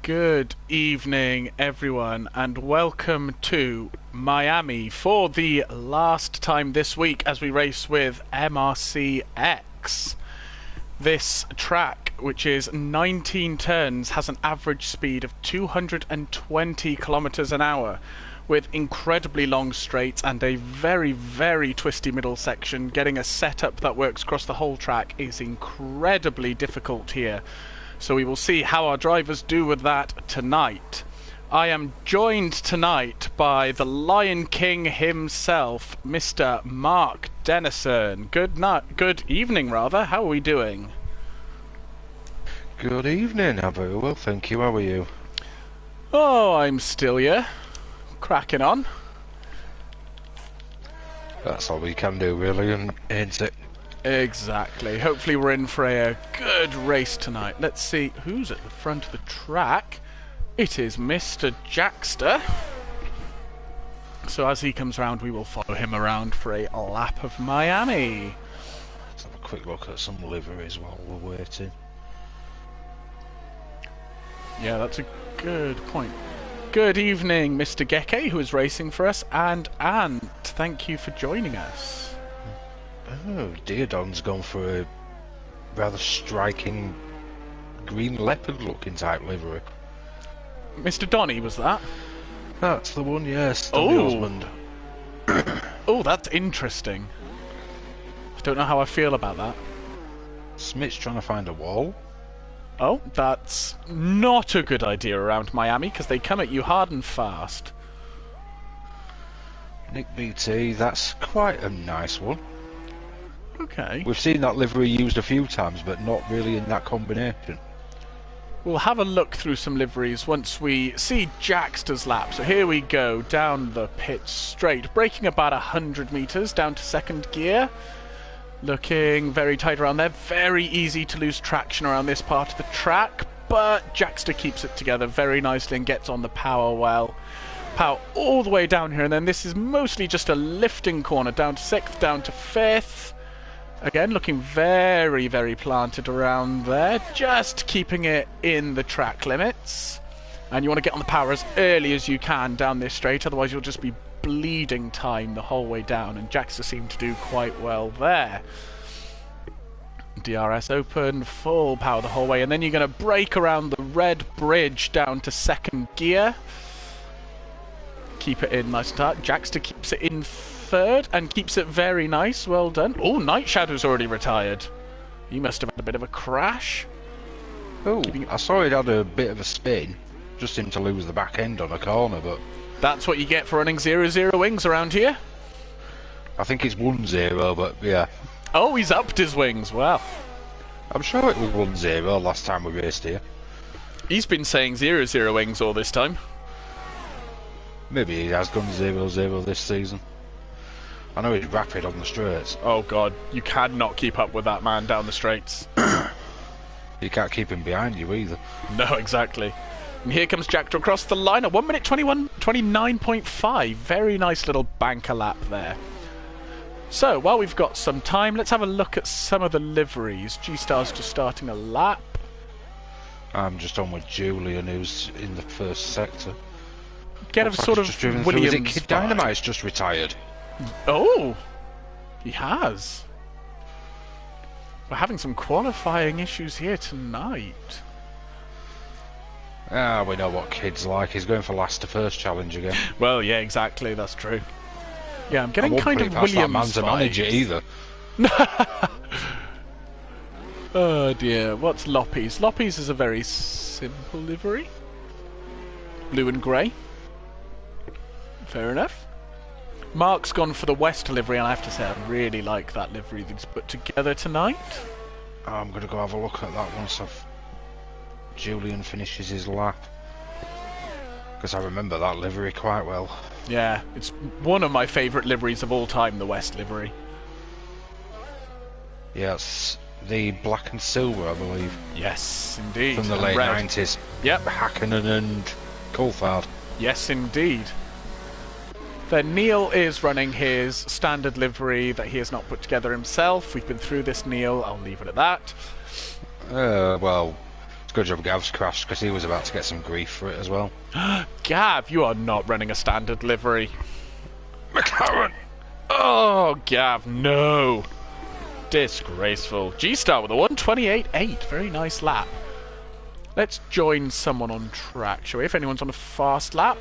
Good evening, everyone, and welcome to Miami for the last time this week as we race with MRC X. This track, which is 19 turns, has an average speed of 220 kilometers an hour, with incredibly long straights and a very, very twisty middle section. Getting a setup that works across the whole track is incredibly difficult here. So we will see how our drivers do with that tonight. I am joined tonight by the Lion King himself, Mr. Mark Dennison. Good evening, rather. How are we doing? Good evening. I'm very well, thank you. How are you? Oh, I'm still here. Cracking on. That's all we can do, really, ain't it? Exactly. Hopefully we're in for a good race tonight. Let's see who's at the front of the track. It is Mr. Jackster. So as he comes around, we will follow him around for a lap of Miami. Let's have a quick look at some liveries while we're waiting. Yeah, that's a good point. Good evening, Mr. Geke, who is racing for us, and Ant. Thank you for joining us. Oh, Deodon's gone for a rather striking green leopard-looking type livery. Mr. Donny, was that? That's the one, yes. Donny Osmond. Oh, that's interesting. I don't know how I feel about that. Smith's trying to find a wall. Oh, that's not a good idea around Miami, because they come at you hard and fast. Nick BT, that's quite a nice one. Okay. We've seen that livery used a few times, but not really in that combination. We'll have a look through some liveries once we see Jackster's lap. So here we go, down the pit straight, braking about 100 metres down to second gear. Looking very tight around there. Very easy to lose traction around this part of the track, but Jackster keeps it together very nicely and gets on the power well. Power all the way down here, and then this is mostly just a lifting corner, down to 6th, down to 5th. Again, looking very, very planted around there, just keeping it in the track limits. And you want to get on the power as early as you can down this straight, otherwise you'll just be bleeding time the whole way down, and Jackster seemed to do quite well there. DRS open, full power the whole way, and then you're going to brake around the red bridge down to second gear. Keep it in nice and tight. Jackster keeps it in third and keeps it very nice. Well done. Oh, Night Shadow's already retired. He must have had a bit of a crash. Oh, I saw it had a bit of a spin. Just seemed to lose the back end on a corner, but... That's what you get for running 0-0 wings around here. I think it's 1-0, but yeah. Oh, he's upped his wings. Wow. I'm sure it was 1-0 last time we raced here. He's been saying 0-0 wings all this time. Maybe he has gone 0-0 this season. I know he's rapid on the straights. Oh god, you cannot keep up with that man down the straights. You can't keep him behind you either. No, exactly. And here comes Jackster across the line at 1 minute 29.5. Very nice little banker lap there. So, while we've got some time, let's have a look at some of the liveries. G-Star's just starting a lap. I'm just on with Julian, who's in the first sector. Get a sort of Williams. Is it Kid Dynamite's just retired? Oh, he has. We're having some qualifying issues here tonight. Ah, we know what Kid's like. He's going for last to first challenge again. Well, yeah, exactly. That's true. Yeah, I'm getting kind of Williams that man's a manager either. Oh dear. What's Loppy's? Loppy's is a very simple livery. Blue and grey. Fair enough. Mark's gone for the West livery, and I have to say I really like that livery that he's put together tonight. I'm going to go have a look at that once Julian finishes his lap. Because I remember that livery quite well. Yeah, it's one of my favourite liveries of all time, the West livery. Yeah, it's the black and silver, I believe. Yes, indeed. From the late 90s. Yep. Hakkinen and Coulthard. Yes, indeed. Then Neil is running his standard livery that he has not put together himself. We've been through this, Neil. I'll leave it at that. Well, Good job Gav's crashed, because he was about to get some grief for it as well. Gav, you are not running a standard livery. McLaren! Oh, Gav, no. Disgraceful. G-Star with a 128.8. Very nice lap. Let's join someone on track, shall we? If anyone's on a fast lap.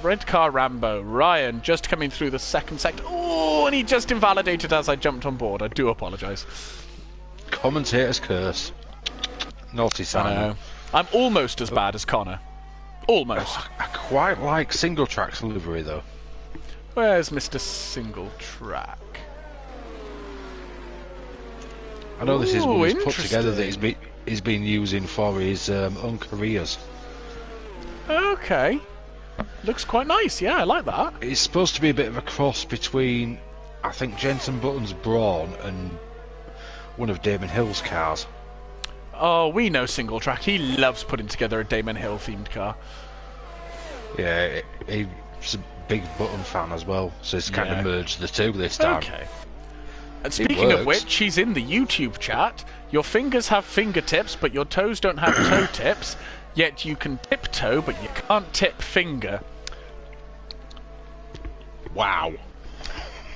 Red car Rambo. Ryan just coming through the second sector. Oh, and he just invalidated as I jumped on board. I do apologise. Commentator's curse. Naughty Simon. I'm almost as bad as Connor. Almost. I quite like single track's livery though. Where's Mr. Single Track? I know this is one he's put together that interesting. he's been using for his own careers. Okay. Looks quite nice, yeah, I like that. It's supposed to be a bit of a cross between, I think, Jensen Button's Brawn and one of Damon Hill's cars. Oh, we know Single Track. He loves putting together a Damon Hill themed car. Yeah, he's a big Button fan as well, so it's kind of merged the two this time. Okay. And speaking of which, he's in the YouTube chat. Your fingers have fingertips, but your toes don't have toe tips. Yet you can tiptoe, but you can't tip finger. Wow.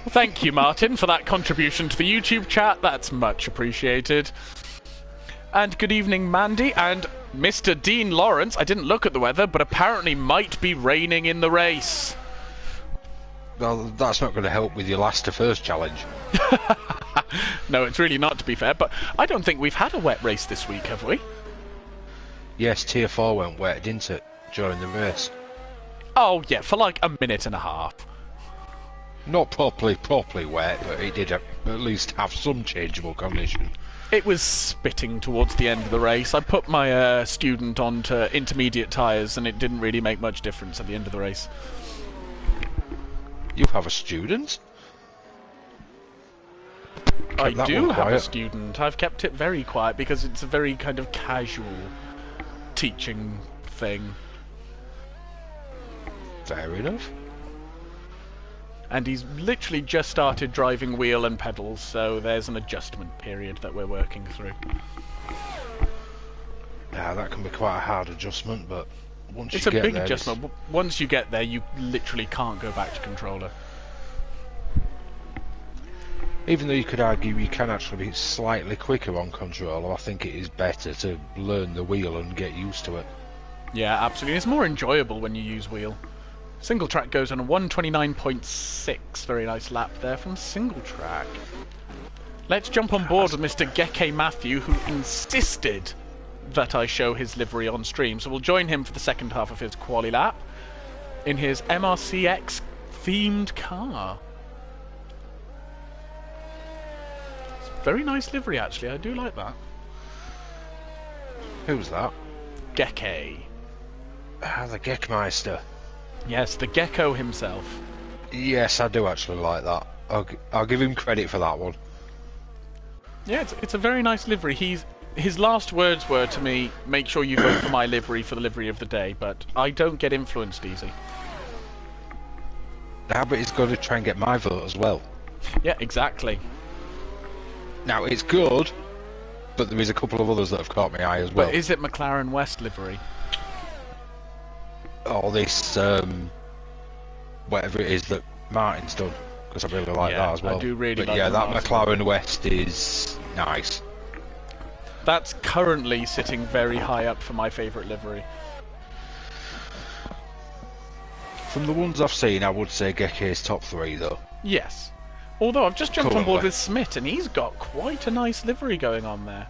Thank you, Martin, for that contribution to the YouTube chat. That's much appreciated. And good evening, Mandy, and Mr. Dean Lawrence. I didn't look at the weather, but apparently might be raining in the race. Well, that's not going to help with your last to first challenge. No, it's really not, to be fair, but I don't think we've had a wet race this week, have we? Yes, Tier 4 went wet, didn't it, during the race? Oh, yeah, for like a minute and a half. Not properly wet, but it did at least have some changeable condition. It was spitting towards the end of the race. I put my student onto intermediate tyres, and it didn't really make much difference at the end of the race. You have a student? I do have a student. I've kept it very quiet because it's a very kind of casual teaching thing. Fair enough. And he's literally just started driving wheel and pedals, so there's an adjustment period that we're working through. Yeah, that can be quite a hard adjustment, but once it's you get there... It's a big adjustment. Once you get there, you literally can't go back to controller. Even though you could argue you can actually be slightly quicker on controller, I think it is better to learn the wheel and get used to it. Yeah, absolutely. It's more enjoyable when you use wheel. Single Track goes on a 129.6. Very nice lap there from Single Track. Let's jump on board with Mr. Geke Matthew, who insisted that I show his livery on stream. So we'll join him for the second half of his quali lap in his MRCX themed car. Very nice livery, actually. I do like that. Who's that? Geke. Ah, the Gekmeister. Yes, the gecko himself. Yes, I do actually like that. I'll give him credit for that one. Yeah, it's a very nice livery. His last words were to me, make sure you vote for my livery for the livery of the day, but I don't get influenced easy. Now, but he's got to try and get my vote as well. Yeah, exactly. Now, it's good, but there is a couple of others that have caught my eye as well. But is it McLaren West livery? Or this, whatever it is that Martin's done, because I really like that as well. I do really like that. That McLaren West is nice. That's currently sitting very high up for my favourite livery. From the ones I've seen, I would say Geke's top 3 though. Yes. Although I've just jumped on board with Smith, and he's got quite a nice livery going on there.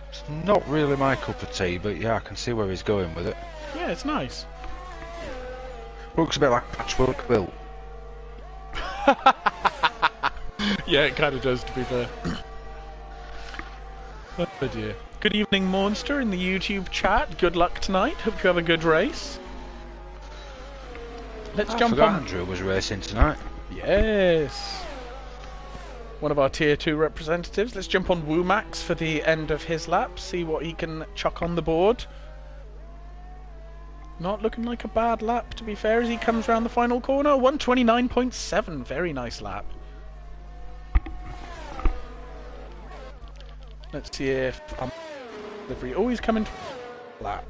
It's not really my cup of tea, but yeah, I can see where he's going with it. Yeah, it's nice. Looks a bit like patchwork quilt. Yeah, it kind of does, to be fair. Oh dear. Good evening, Monster, in the YouTube chat. Good luck tonight. Hope you have a good race. Let's jump on. Andrew was racing tonight. Yes. One of our tier 2 representatives. Let's jump on Woomax for the end of his lap. See what he can chuck on the board. Not looking like a bad lap, to be fair, as he comes around the final corner. 129.7. Very nice lap. Let's see if livery always coming lap.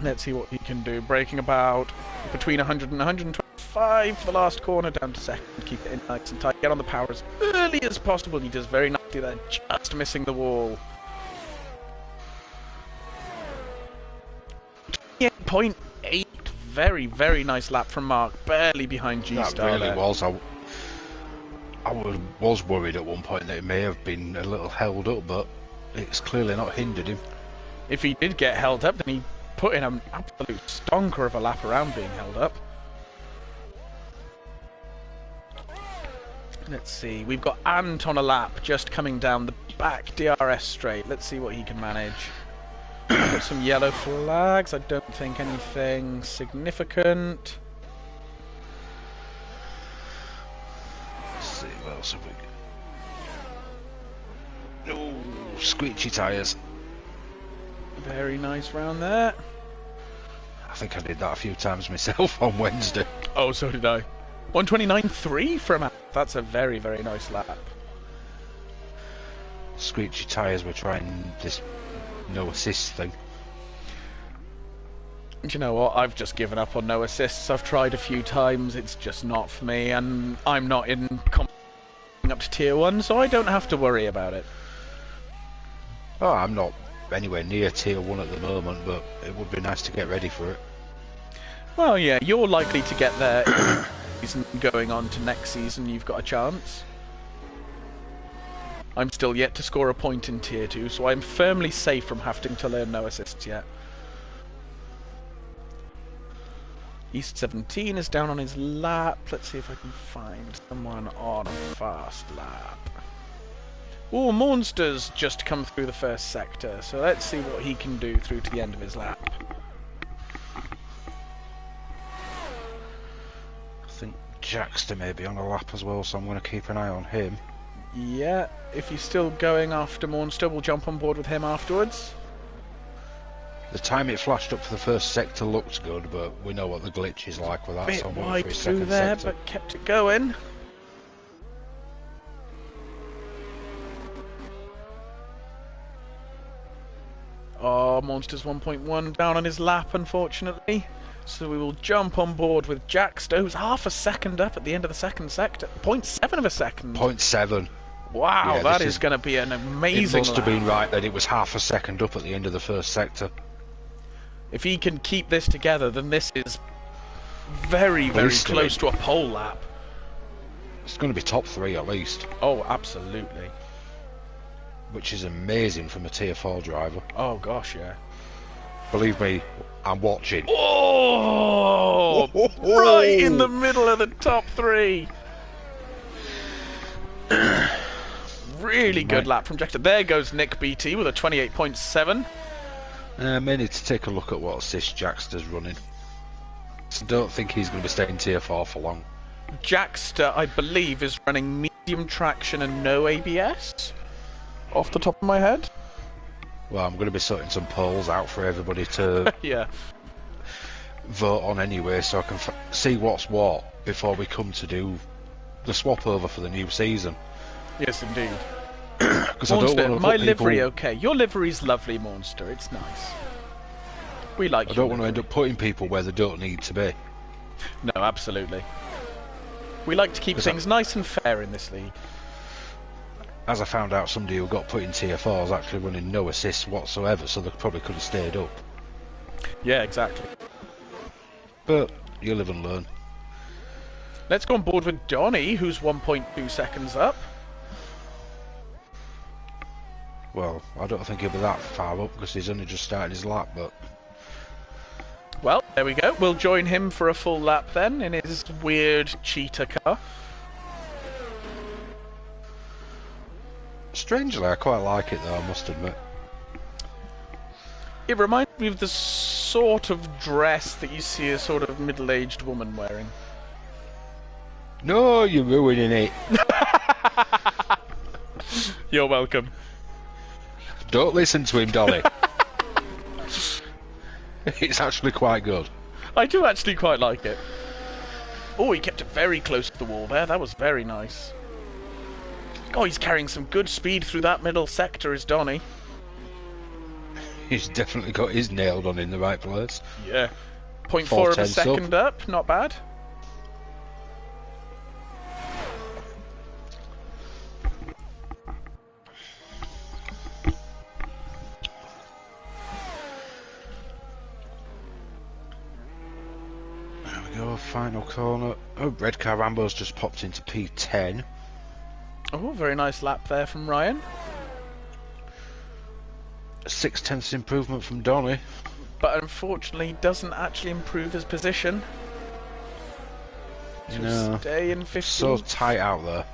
Let's see what he can do. Braking about between 100 and 125 for the last corner, down to second. Keep it in nice and tight. Get on the power as early as possible. He does very nicely there, just missing the wall. 28.8. Very, very nice lap from Mark. Barely behind G-Star. That really there. was. I was worried at one point that it may have been a little held up, but it's clearly not hindered him. If he did get held up, then he put in an absolute stonker of a lap around being held up. Let's see, we've got Ant on a lap just coming down the back DRS straight. Let's see what he can manage. Got some yellow flags, I don't think anything significant. Let's see, what else have we got? Oh, squeegee tyres. Very nice round there. I think I did that a few times myself on Wednesday. Oh, so did I. 129.3 from Ant. That's a very, very nice lap. Squeegee tyres were trying this no assist thing. Do you know what? I've just given up on no assists. I've tried a few times. It's just not for me, and I'm not in up to tier 1, so I don't have to worry about it. Oh, I'm not anywhere near tier 1 at the moment, but it would be nice to get ready for it. Well, yeah, you're likely to get there season going on to next season. You've got a chance. I'm still yet to score a point in tier 2, so I'm firmly safe from having to learn no assists yet. East 17 is down on his lap. Let's see if I can find someone on a fast lap. Oh, Monster's just come through the first sector, so let's see what he can do through to the end of his lap. I think Jackster may be on a lap as well, so I'm going to keep an eye on him. Yeah, if he's still going after Monster, we'll jump on board with him afterwards. The time it flashed up for the first sector looked good, but we know what the glitch is like with that. Bit so I'm waiting wide for his through second there, sector. but kept it going. Oh, Monster's 1.1 down on his lap, unfortunately. So we will jump on board with Jackster, who's half a second up at the end of the second sector. 0.7 of a second. 0.7. Wow, Yeah, that is going to be an amazing It must have lap. been right that it was half a second up at the end of the first sector. If he can keep this together, then this is very, very Easily. close to a pole lap. It's going to be top 3 at least, Oh, absolutely. which is amazing from a tier 4 driver. Oh, gosh, yeah. Believe me, I'm watching. Oh! Right in the middle of the top 3. Really good lap from Jackster. There goes Nick BT with a 28.7. May need to take a look at what assist Jackster's running. I don't think he's going to be staying tier 4 for long. Jackster, I believe, is running medium traction and no ABS. Off the top of my head. Well, I'm going to be sorting some polls out for everybody to Yeah. vote on anyway, so I can see what's what before we come to do the swap over for the new season. Yes, indeed. Because I don't Monster, want to my put livery, people, okay. Your livery's lovely, Monster. It's nice. We like I your don't want to end livery. up putting people where they don't need to be. No, absolutely. We like to keep things nice and fair in this league. As I found out, somebody who got put in tier 4 is actually running no assists whatsoever, so they probably could have stayed up. Yeah, exactly. But you live and learn. Let's go on board with Donny, who's 1.2 seconds up. Well, I don't think he'll be that far up because he's only just started his lap, but Well, there we go. We'll join him for a full lap then in his weird cheetah car. strangely I quite like it though, I must admit. It reminds me of the sort of dress that you see a sort of middle-aged woman wearing. No, you're ruining it. You're welcome. Don't listen to him, Dolly. It's actually quite good. I do actually quite like it. Oh, he kept it very close to the wall there. That was very nice. Oh, he's carrying some good speed through that middle sector, is Donny. He's definitely got his nailed on in the right place. Yeah. 0.4 of a 4/10 second up, not bad. There we go, final corner. Oh, red car Rambo's just popped into P10. Oh, very nice lap there from Ryan. 0.6 improvement from Donny. But unfortunately doesn't actually improve his position. No. Stay in 15th. So tight out there.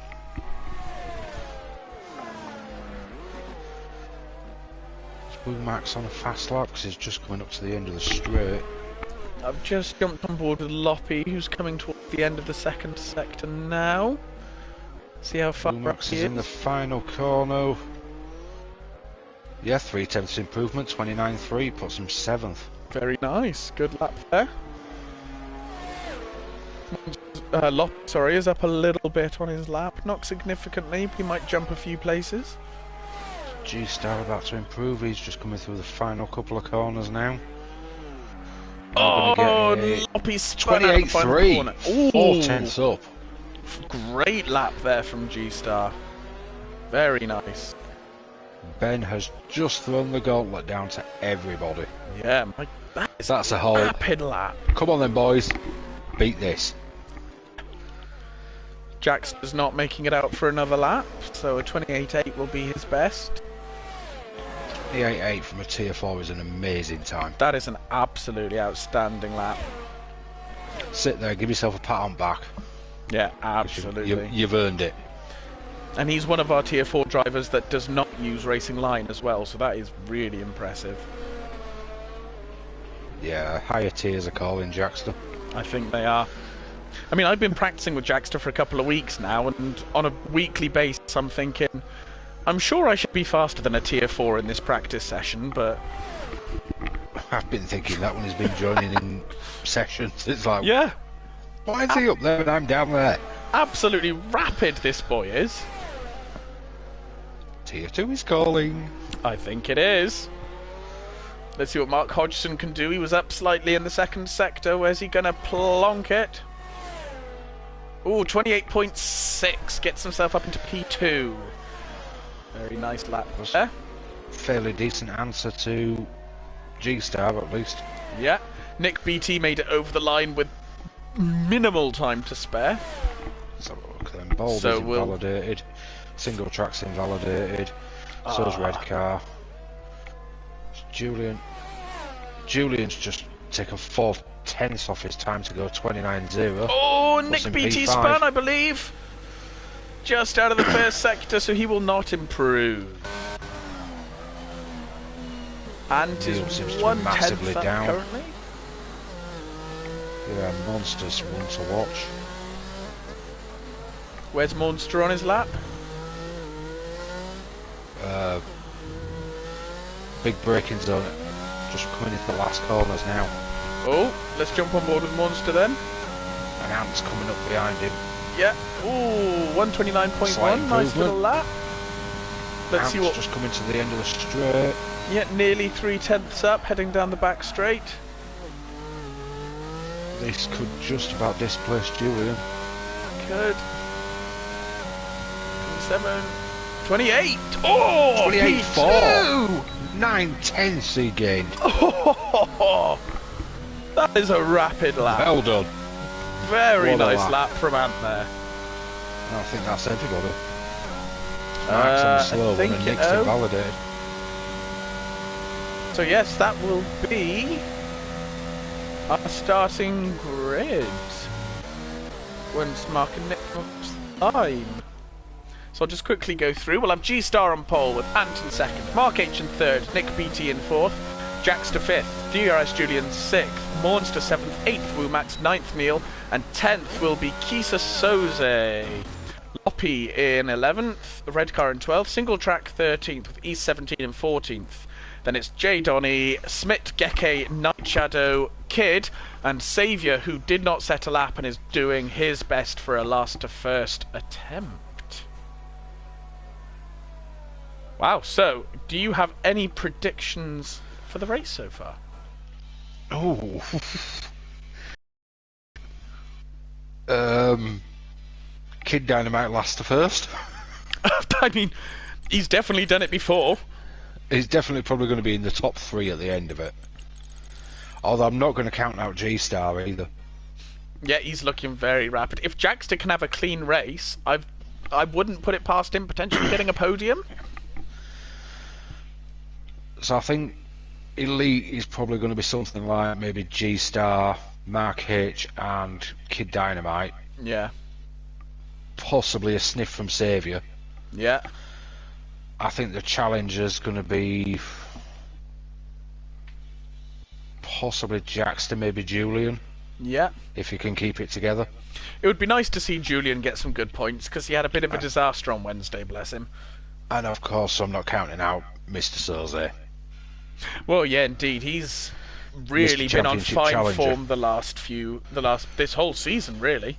Is Max on a fast lap because he's just coming up to the end of the straight. I've just jumped on board with Loppy, who's coming towards the end of the second sector now. See how far Max he is in the final corner. Yeah, 0.3 improvement, 29.3, puts him 7th. Very nice, good lap there. Sorry, is up a little bit on his lap, not significantly, but he might jump a few places. G-Star about to improve, he's just coming through the final couple of corners now. Oh, Loppy spun out the final 28.3, corner. 4/10 up. Great lap there from G-Star. Very nice. Ben has just thrown the gauntlet down to everybody. Yeah, That's a whole rapid lap. Come on then, boys. Beat this. Jaxter's not making it out for another lap, so a 28.8 will be his best. 28.8 from a tier 4 is an amazing time. That is an absolutely outstanding lap. Sit there, give yourself a pat on back. Yeah, absolutely. You've earned it. And he's one of our tier 4 drivers that does not use Racing Line as well, so that is really impressive. Yeah, higher tiers are calling Jaxter. I think they are. I mean, I've been practicing with Jaxter for a couple of weeks now, and on a weekly basis I'm thinking, I'm sure I should be faster than a tier 4 in this practice session, but... I've been thinking that when he's been joining in sessions, it's like... Yeah. Why is he up there and I'm down there? Absolutely rapid this boy is. Tier 2 is calling. I think it is. Let's see what Mark Hodgson can do. He was up slightly in the second sector. Where's he going to plonk it? Ooh, 28.6. Gets himself up into P2. Very nice lap there. Fairly decent answer to G-Star, at least. Yeah. Nick BT made it over the line with minimal time to spare. Let's have a look then. Bold is invalidated. Single track's invalidated. So's red car. Julian's just taken 4/10 off his time to go 29.0. Oh, Nick BT spun, I believe. Just out of the first sector, so he will not improve. And is 1/10 up down currently. Yeah, Monster's one to watch. Where's Monster on his lap? Big braking zone. Just coming into the last corners now. Oh, let's jump on board with Monster then. And Ant's coming up behind him. Yeah. Ooh, 129.1. Nice little lap. Let's Ant's see what. Just coming to the end of the straight. Yeah, nearly 3/10 up, heading down the back straight. This could just about displace Julian. Could. 27. 28. Oh, 28.4. 9/10 he gained. Oh, that is a rapid lap. Well done. Very What a nice lap from Ant there. I think that's everybody. Mark's on the slow one and Nick's invalidated. So yes, that will be our starting grid once Mark and Nick are line. So I'll just quickly go through. We'll have G-Star on pole with Ant in second, Mark H in third, Nick BT in fourth, Jaxter fifth, DRS Julian sixth, Monster seventh, eighth Woomax, ninth Neil, and 10th will be Kisa Soze. Loppy in 11th, Red Car in 12th, Single Track 13th with East 17 and 14th. Then it's J Donny, Smit, Geke, Night Shadow, Kid, and Saviour, who did not set a lap and is doing his best for a last to first attempt. Wow, so do you have any predictions for the race so far? Oh. Kid Dynamite last to first. I mean, he's definitely done it before. He's definitely probably going to be in the top 3 at the end of it. Although I'm not going to count out G-Star either. Yeah, he's looking very rapid. If Jackster can have a clean race, I wouldn't put it past him potentially getting a podium. So I think Elite is probably going to be something like maybe G-Star, Mark H and Kid Dynamite. Yeah. Possibly a sniff from Saviour. Yeah. I think the challenger's going to be possibly Jackster, maybe Julian. Yeah. If he can keep it together. It would be nice to see Julian get some good points, because he had a bit of a disaster on Wednesday, bless him. And of course, I'm not counting out Mr. Soze. Well, yeah, indeed. He's really been on fine challenger. form this whole season, really.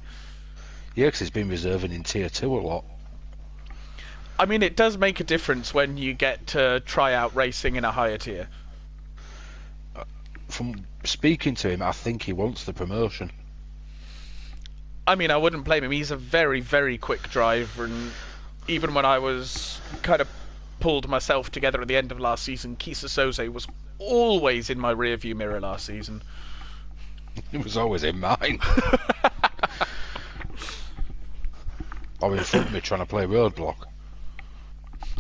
Yeah, because he's been reserving in Tier 2 a lot. I mean, it does make a difference when you get to try out racing in a higher tier. From speaking to him, I think he wants the promotion. I mean, I wouldn't blame him. He's a very, very quick driver, and even when I was kind of pulled myself together at the end of last season, Kisa Soze was always in my rearview mirror last season. It was always in mine. Or in front of me trying to play Roadblock.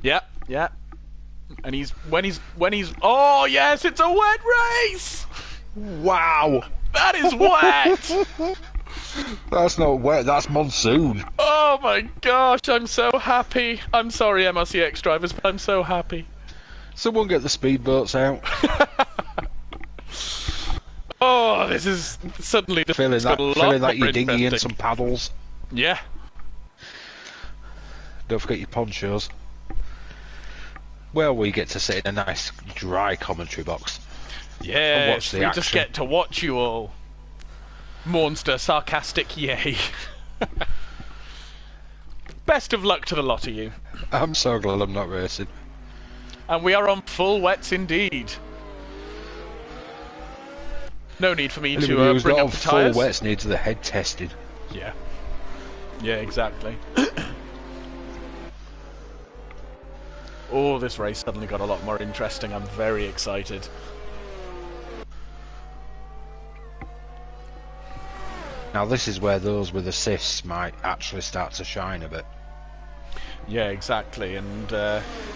Yeah, yeah. And when he's oh yes, it's a wet race! Wow! That is wet! That's not wet, that's monsoon. Oh my gosh, I'm so happy. I'm sorry, MRCX drivers, but I'm so happy. Someone get the speedboats out. Oh, this is suddenly filling that your dinghy in some paddles. Yeah. Don't forget your ponchos. Well, we get to sit in a nice dry commentary box. Yeah, watch the we action. just get to watch you all. Monster, sarcastic, yay. Best of luck to the lot of you. I'm so glad I'm not racing. And we are on full wets indeed. No need for me to bring up the tyres. Full wets needs the head tested. Yeah. Yeah, exactly. Oh, this race suddenly got a lot more interesting. I'm very excited. Now this is where those with assists might actually start to shine a bit. Yeah, exactly. And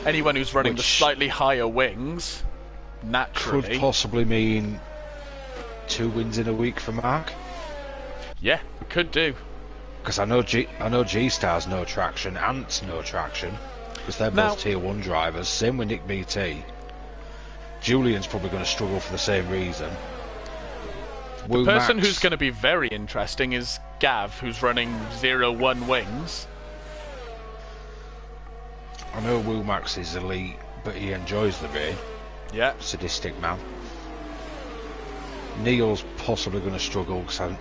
anyone who's running the slightly higher wings, naturally... could possibly mean 2 wins in a week for Mark. Yeah, could do. Because I know G-Star's no traction, Ant's no traction. Because they're both Tier 1 drivers. Same with Nick BT. Julian's probably going to struggle for the same reason. The person who's going to be very interesting is Gav, who's running 0-1 wings. I know Woomax is elite, but he enjoys the rain. Yeah. Sadistic man. Neil's possibly going to struggle because I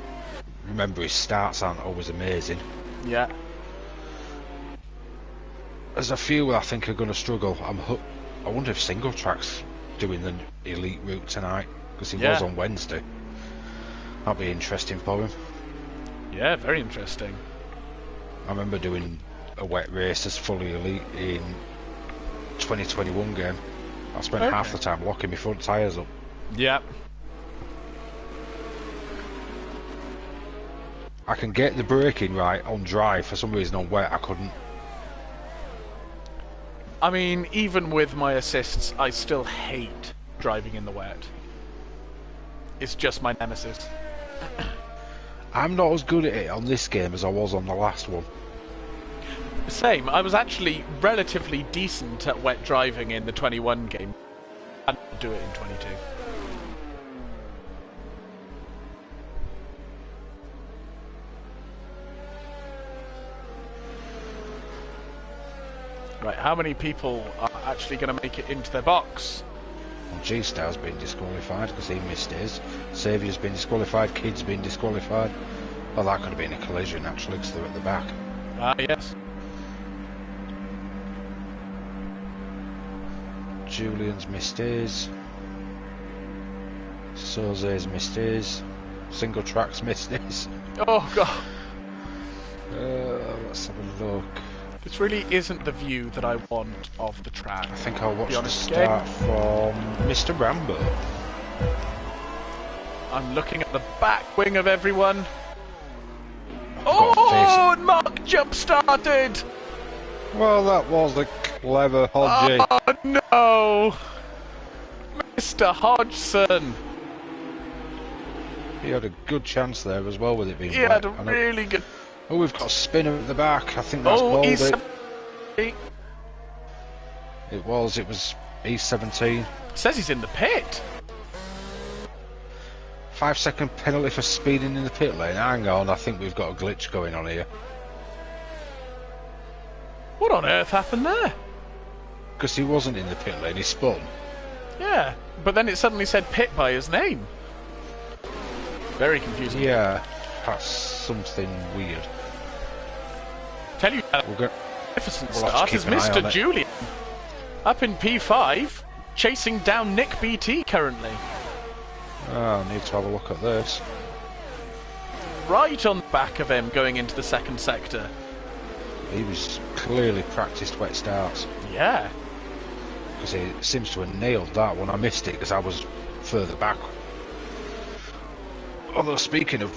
remember his starts aren't always amazing. Yeah. There's a few I think are going to struggle. I wonder if Single Track's doing the elite route tonight because he was on Wednesday. That'll be interesting for him. Yeah, very interesting. I remember doing a wet race as fully elite in 2021 game. I spent half the time locking my front tyres up. Yeah. I can get the braking right on dry. For some reason on wet I couldn't. I mean, even with my assists, I still hate driving in the wet. It's just my nemesis. I'm not as good at it on this game as I was on the last one. Same. I was actually relatively decent at wet driving in the 21 game. I didn't do it in 22. Right, how many people are actually going to make it into their box? Well, G-Star's been disqualified because he missed his. Saviour's been disqualified, Kid's been disqualified. Well, that could have been a collision actually because they're at the back. Ah, yes. Julian's missed his. Soze's missed his. Single track's missed his. Oh god. Let's have a look. This really isn't the view that I want of the track. I think I'll watch the honest start from Mr. Rambo. I'm looking at the back wing of everyone. Oh, and Mark jump started. Well, that was a clever Hodgie. Oh no, Mr. Hodgson. He had a good chance there as well with it being He wet. had a really good. Oh, we've got a spinner at the back. I think that's E17. It was E17. Says he's in the pit. 5-second penalty for speeding in the pit lane. Hang on, I think we've got a glitch going on here. What on earth happened there? Because he wasn't in the pit lane, he spun. Yeah, but then it suddenly said pit by his name. Very confusing. Yeah, that's something weird. Tell you that magnificent start is Mr. Julian. Up in P5, chasing down Nick BT currently. Oh, I need to have a look at this. Right on the back of him going into the second sector. He was clearly practiced wet starts. Yeah. Because he seems to have nailed that one. I missed it because I was further back. Although speaking of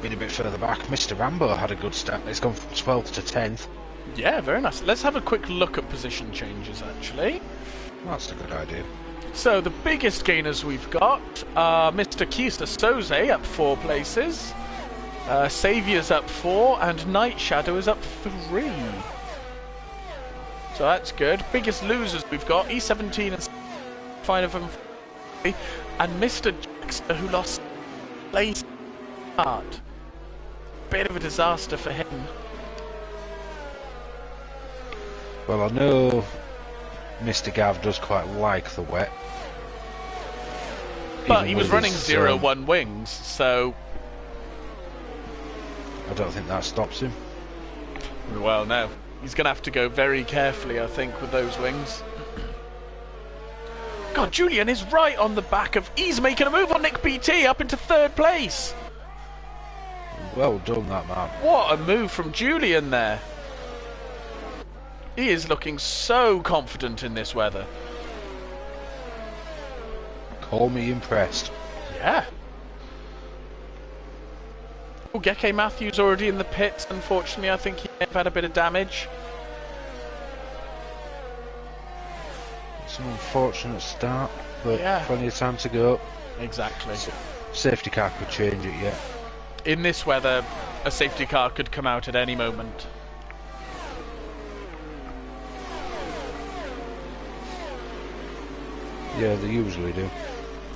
being a bit further back, Mr. Rambo had a good start. It's gone from 12th to 10th. Yeah, very nice. Let's have a quick look at position changes, actually. That's a good idea. So the biggest gainers we've got are Mr. Kisa Soze up 4 places, Saviour's up 4, and Night Shadow is up 3. So that's good. Biggest losers we've got E17 and 5 of them, and Mr. Jackster, who lost place start. Bit of a disaster for him. Well, I know Mr. Gav does quite like the wet. But Even he was with running his, 0-1 wings, so... I don't think that stops him. Well, no. He's going to have to go very carefully, I think, with those wings. God, Julian is right on the back of... He's making a move on Nick BT up into 3rd place. Well done, that man. What a move from Julian there. He is looking so confident in this weather. Call me impressed. Yeah. Oh, Geke Matthews already in the pits. Unfortunately, I think he may have had a bit of damage. It's an unfortunate start, but yeah, plenty of time to go. Exactly. Safety car could change it yet. In this weather, a safety car could come out at any moment. Yeah, they usually do.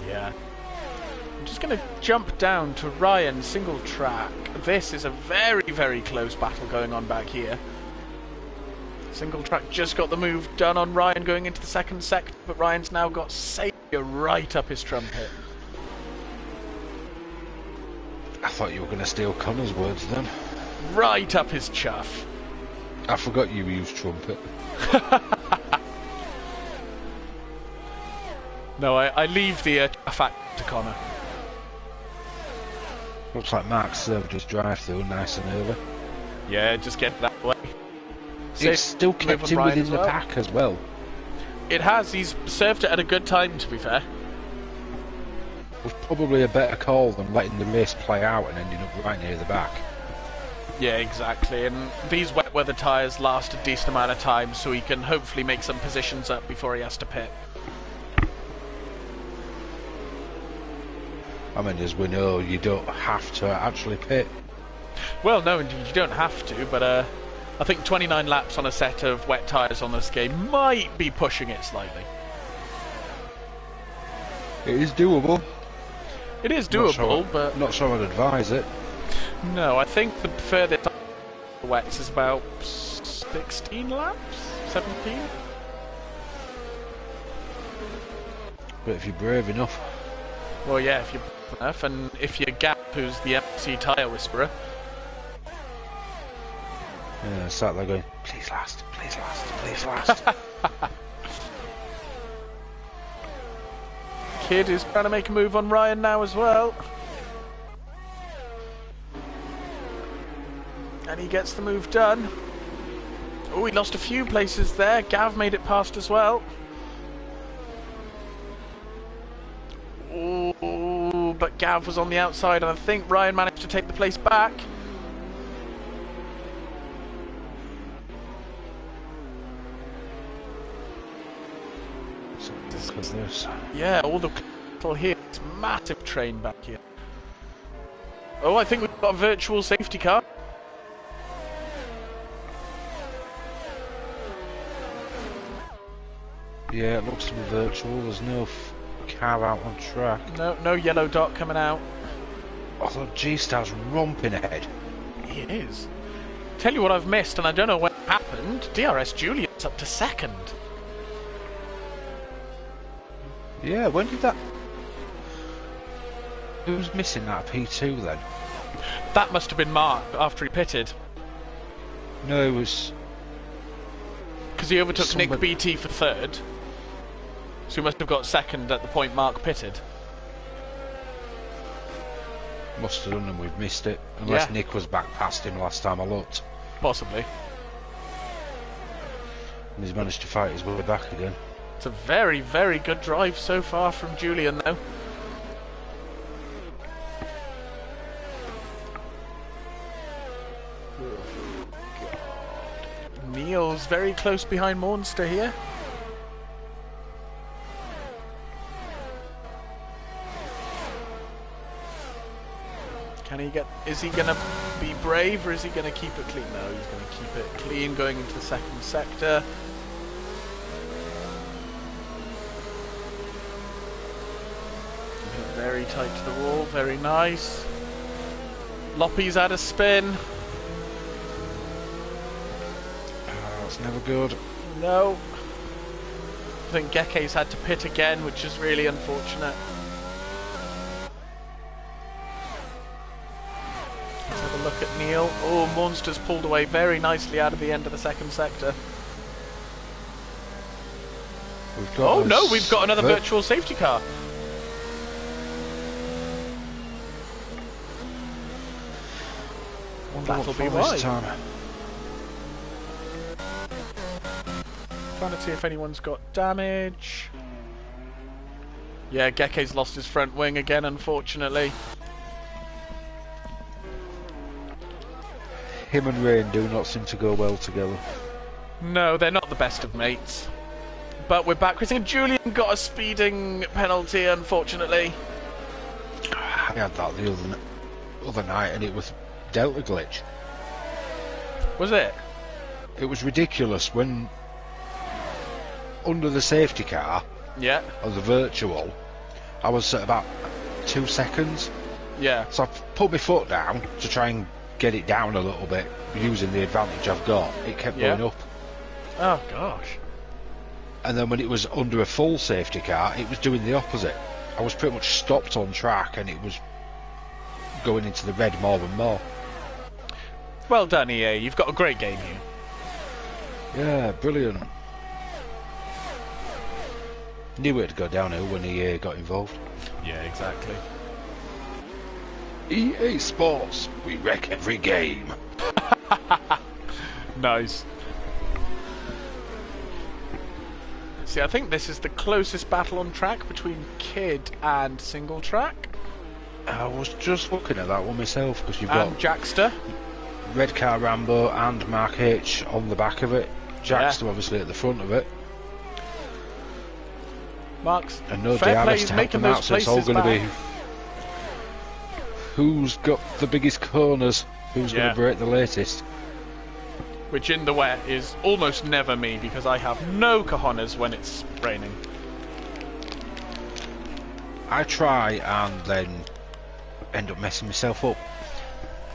Yeah. I'm just going to jump down to Ryan, single track. This is a very, very close battle going on back here. Single track just got the move done on Ryan going into the second sector, but Ryan's now got Saviour right up his trumpet. I thought you were going to steal Connor's words then. Right up his chuff. I forgot you used trumpet. No, I leave the fact to Connor. Looks like Mark served his drive-through nice and early. Yeah, just get that way. It's still kept him within the pack as well. It has. He's served it at a good time, to be fair. It was probably a better call than letting the race play out and ending up right near the back. Yeah, exactly. And these wet weather tyres last a decent amount of time, so he can hopefully make some positions up before he has to pit. I mean, as we know, you don't have to actually pit. Well, no, indeed, you don't have to, but I think 29 laps on a set of wet tyres on this game might be pushing it slightly. It is doable. It is doable, but... Not sure I'd advise it. No, I think the furthest wets is about 16 laps? 17? But if you're brave enough... Well, yeah, if you're brave enough, and if you're Gap, who's the MRC tyre whisperer... Yeah, sat there going, please last, please last, please last. Kid is trying to make a move on Ryan now as well. And he gets the move done. Oh, he lost a few places there. Gav made it past as well. Oh, but Gav was on the outside, and I think Ryan managed to take the place back. Look at this. Yeah, all the people here. It's a massive train back here. Oh, I think we've got a virtual safety car. Yeah, it looks to be virtual. There's no car out on track. No yellow dot coming out. I thought G-Star's romping ahead. He is. Tell you what I've missed, and I don't know what happened. DRS Julian's up to second. Yeah, when did that... Who's missing that P2 then? That must have been Mark after he pitted. No, it was... Because he overtook Nick BT for third. So he must have got second at the point Mark pitted. Must have done, and we've missed it. Unless Yeah. Nick was back past him last time I looked. Possibly. And he's managed to fight his way back again. It's a very, very good drive so far from Julian, though. Neil's very close behind Monster here. Can he get... Is he going to be brave, or is he going to keep it clean? No, he's going to keep it clean going into the second sector. Very tight to the wall, very nice. Loppy's had a spin. That's never good. No. I think Geke's had to pit again, which is really unfortunate. Let's have a look at Neil. Oh, Monster's pulled away very nicely out of the end of the second sector. We've got Oh no, we've got another virtual safety car. That'll be why. Trying to see if anyone's got damage. Yeah, Geke's lost his front wing again, unfortunately. Him and Rain do not seem to go well together. No, they're not the best of mates. But we're back. Christine Julian got a speeding penalty, unfortunately. I had that the other night, and it was Delta glitch. Was it? It was ridiculous when under the safety car, Yeah. or the virtual, I was at about 2 seconds. Yeah. So I put my foot down to try and get it down a little bit using the advantage I've got. It kept going up. Oh gosh. And then when it was under a full safety car, it was doing the opposite. I was pretty much stopped on track, and it was going into the red more and more. Well done, EA. You've got a great game here. Yeah, brilliant. Knew it'd go downhill when EA got involved. Yeah, exactly. EA Sports, we wreck every game. Nice. See, I think this is the closest battle on track between Kid and Single Track. I was just looking at that one myself, because you've And got Jackster. Red Car Rambo and Mark H on the back of it. Jackster obviously at the front of it. Mark's And no fair play, DRS he's to help making them those out, so it's places all going to back. be who's got the biggest corners, who's going to break the latest. Which in the wet is almost never me, because I have no cojones when it's raining. I try and then end up messing myself up.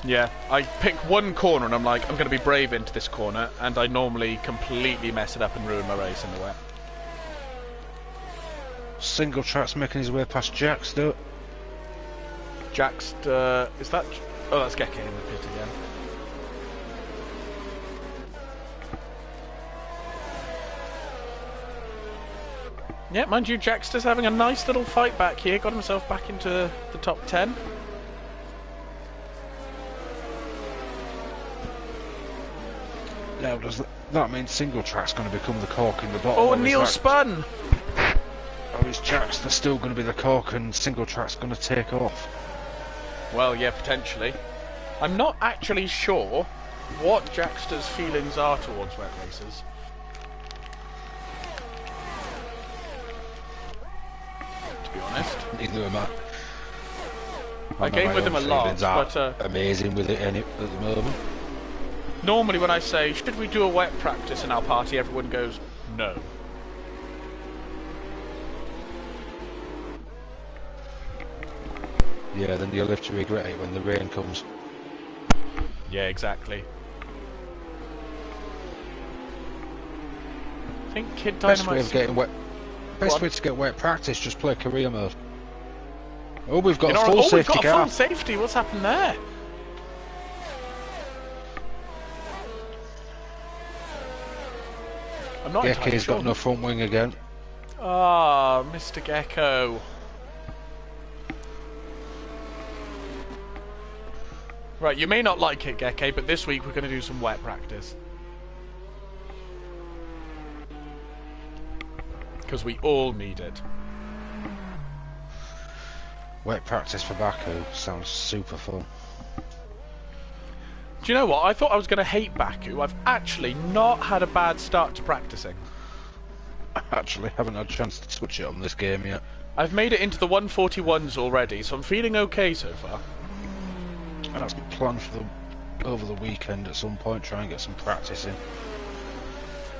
Yeah, I pick one corner and I'm like, I'm going to be brave into this corner, and I normally completely mess it up and ruin my race in the wet. Single Track's making his way past Jackster. Jackster, is that... Oh, that's Geke in the pit again. Yeah, mind you, Jackster's having a nice little fight back here. Got himself back into the top 10. Now, does that mean single track's going to become the cork in the bottom? Oh, and Neil spun! Or is Jackster still going to be the cork and single track's going to take off? Well, yeah, potentially. I'm not actually sure what Jackster's feelings are towards wet races. To be honest. Neither am I. I game with him a lot, but amazing with it at the moment. Normally when I say, should we do a wet practice in our party, everyone goes, no. Yeah, then you'll have to regret it when the rain comes. Yeah, exactly. I think Kid Dynamite... Best way of getting wet... Best way to get wet practice, just play career mode. Oh, we've got a full safety car. We've got a full safety. What's happened there? I'm not entirely Gekke's sure. got no front wing again. Ah, Mr. Gecko. Right, you may not like it, Gecke, but this week we're going to do some wet practice. Because we all need it. Wet practice for Baku sounds super fun. Do you know what? I thought I was going to hate Baku. I've actually not had a bad start to practicing. I actually haven't had a chance to touch it on this game yet. I've made it into the 141s already, so I'm feeling okay so far. And that's my plan for over the weekend at some point, try and get some practice in.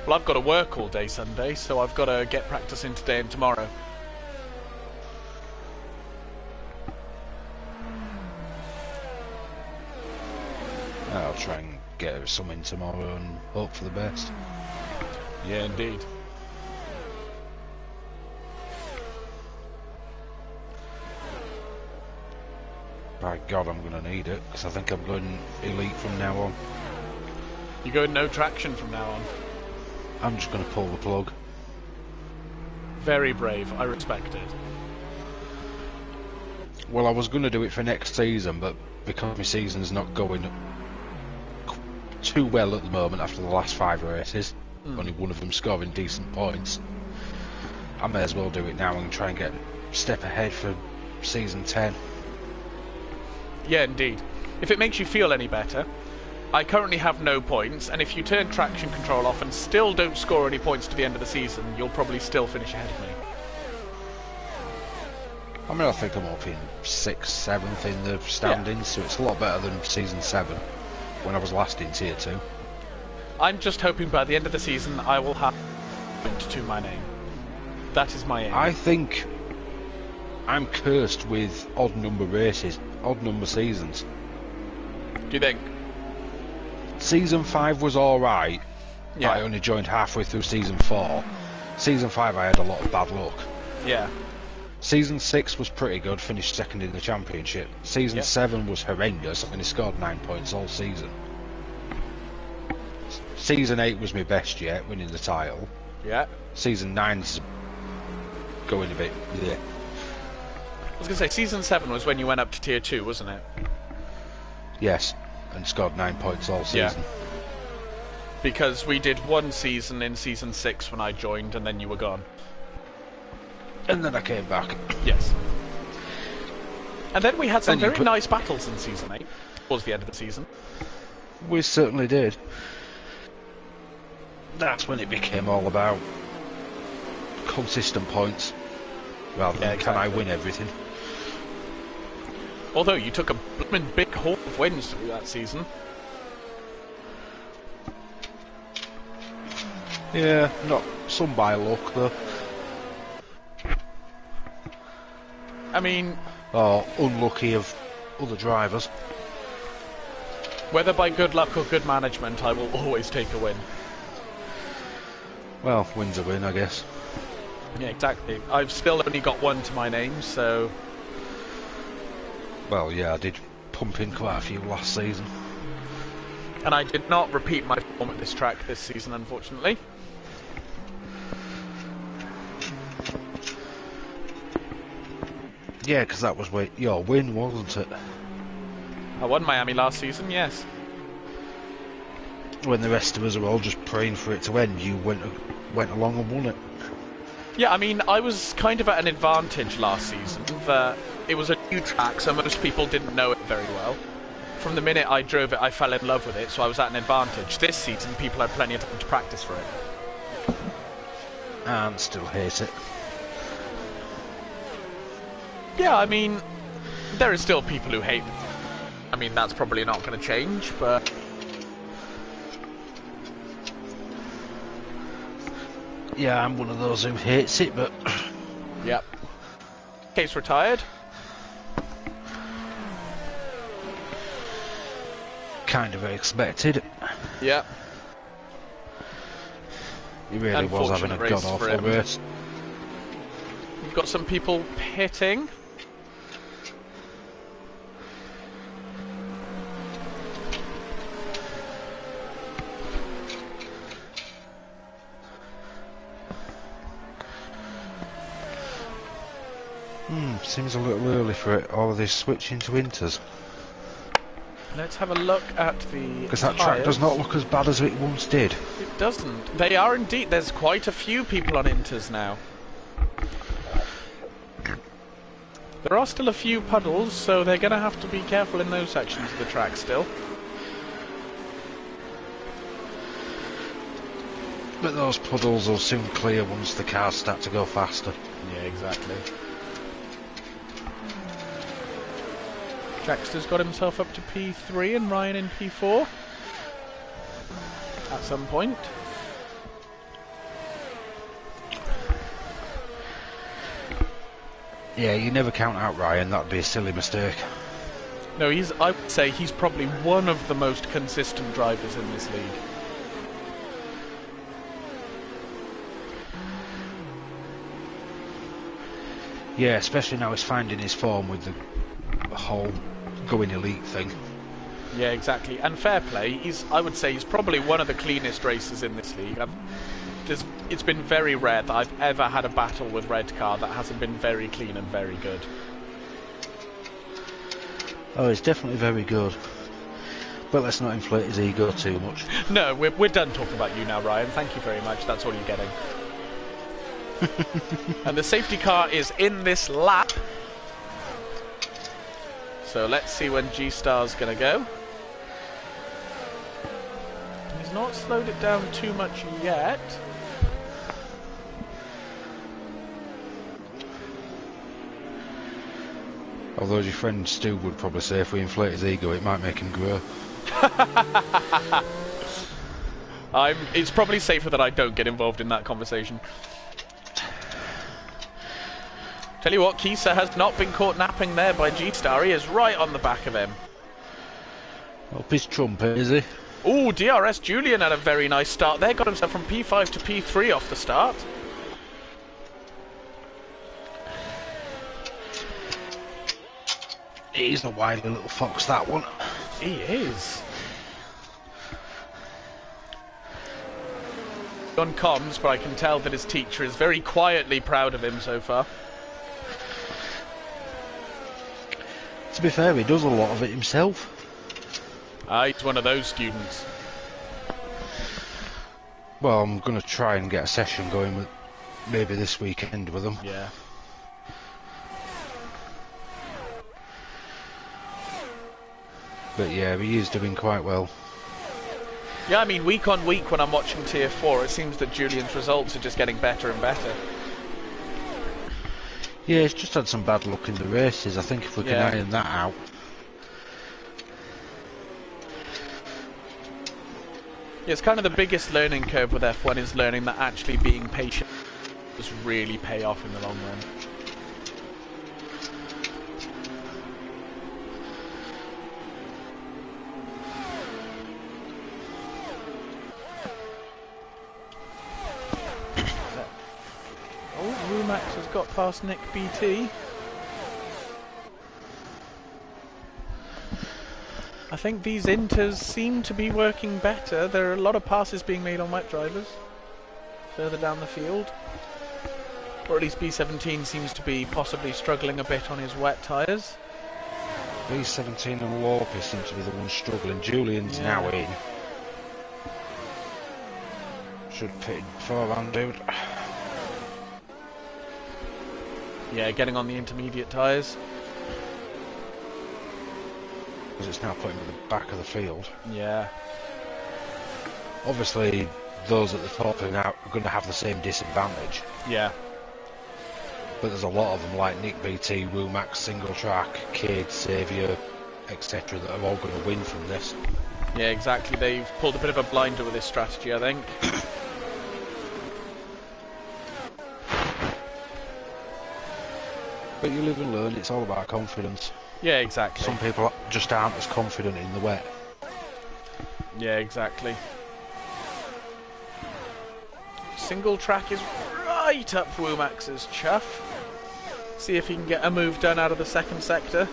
Well, I've got to work all day Sunday, so I've got to get practice in today and tomorrow. I'll try and get some in tomorrow and hope for the best. Yeah, indeed. By God, I'm going to need it, because I think I'm going elite from now on. You're going no traction from now on? I'm just going to pull the plug. Very brave, I respect it. Well, I was going to do it for next season, but because my season's not going too well at the moment after the last 5 races, only one of them scoring decent points, I may as well do it now and try and get a step ahead for season 10. Yeah, indeed. If it makes you feel any better, I currently have no points, and if you turn traction control off and still don't score any points to the end of the season, you'll probably still finish ahead of me. I mean, I think I'm up in 6th, 7th in the standings, so it's a lot better than season 7 when I was last in tier 2. I'm just hoping by the end of the season I will have to my name. That is my aim. I think I'm cursed with odd number races, odd number seasons. Do you think? Season 5 was alright, Yeah. but I only joined halfway through season 4. Season 5 I had a lot of bad luck. Yeah. Season 6 was pretty good, finished 2nd in the championship. Season 7 was horrendous, and he scored 9 points all season. Season 8 was my best yet, winning the title. Yeah. Season 9's going a bit... bleh. I was going to say, Season 7 was when you went up to Tier 2, wasn't it? Yes, and scored 9 points all season. Yeah. Because we did one season in Season 6 when I joined, and then you were gone. And then I came back. Yes. And then we had some And you very nice battles in Season 8, towards the end of the season. We certainly did. That's when it became all about consistent points, rather than can I win everything. Although you took a blooming big haul of wins through that season. Yeah, not some by luck though. I mean... Or unlucky of other drivers. Whether by good luck or good management, I will always take a win. Well, win's a win, I guess. Yeah, exactly. I've still only got one to my name, so... Well, yeah, I did pump in quite a few last season. And I did not repeat my form at this track this season, unfortunately. Yeah, because that was your win, wasn't it? I won Miami last season, yes. When the rest of us were all just praying for it to end, you went along and won it. Yeah, I mean, I was kind of at an advantage last season. It was a new track, so most people didn't know it very well. From the minute I drove it, I fell in love with it, so I was at an advantage. This season, people had plenty of time to practice for it. And still hate it. Yeah, I mean, there are still people who hate it. I mean, that's probably not going to change, but... Yeah, I'm one of those who hates it, but... Yep. Case retired. Kind of expected. Yep. He really was having a god-awful race. We've got some people pitting. Seems a little early for it, all of this switching to inters. Let's have a look at the Because that track does not look as bad as it once did. It doesn't. They are indeed. There's quite a few people on inters now. There are still a few puddles, so they're going to have to be careful in those sections of the track still. But those puddles will soon clear once the cars start to go faster. Yeah, exactly. Jackster's got himself up to P3 and Ryan in P4 at some point. Yeah, you never count out Ryan, that'd be a silly mistake. No, I would say he's probably one of the most consistent drivers in this league. Yeah, especially now he's finding his form with the whole going elite thing. Yeah, exactly. And fair play, I would say he's probably one of the cleanest racers in this league. It's been very rare that I've ever had a battle with Redcar that hasn't been very clean and very good. Oh, it's definitely very good. But let's not inflate his ego too much. No, we're done talking about you now, Ryan. Thank you very much. That's all you're getting. And the safety car is in this lap. So let's see when G-Star's going to go. He's not slowed it down too much yet. Although your friend Stu would probably say if we inflate his ego it might make him grow. It's probably safer that I don't get involved in that conversation. Tell you what, Kisa has not been caught napping there by G-Star. He is right on the back of him. Up his trumpet, is he? Ooh, DRS Julian had a very nice start there. Got himself from P5 to P3 off the start. He's a wily little fox, that one. He is. On comms, but I can tell that his teacher is very quietly proud of him so far. To be fair, he does a lot of it himself. He's one of those students. Well, I'm going to try and get a session going with maybe this weekend with him. Yeah. But yeah, he is doing quite well. Yeah, I mean, week on week when I'm watching Tier 4, it seems that Julian's results are just getting better and better. Yeah, he's just had some bad luck in the races. I think if we can iron that out. Yeah, it's kind of the biggest learning curve with F1 is learning that actually being patient does really pay off in the long run. Oh, Rumax has got past Nick BT. I think these inters seem to be working better. There are a lot of passes being made on wet drivers further down the field. Or at least B17 seems to be possibly struggling a bit on his wet tyres. B17 and Lorpy seem to be the ones struggling. Julian's now in. Should pit beforehand, dude. Yeah, getting on the intermediate tyres. Because it's now putting him at the back of the field. Yeah. Obviously, those at the top are now going to have the same disadvantage. Yeah. But there's a lot of them like Nick BT, Woomax, Single Track, Cade, Saviour, etc. that are all going to win from this. Yeah, exactly. They've pulled a bit of a blinder with this strategy, I think. But you live and learn, it's all about confidence. Yeah, exactly. Some people just aren't as confident in the wet. Yeah, exactly. Single Track is right up Woomax's chuff. See if he can get a move done out of the second sector.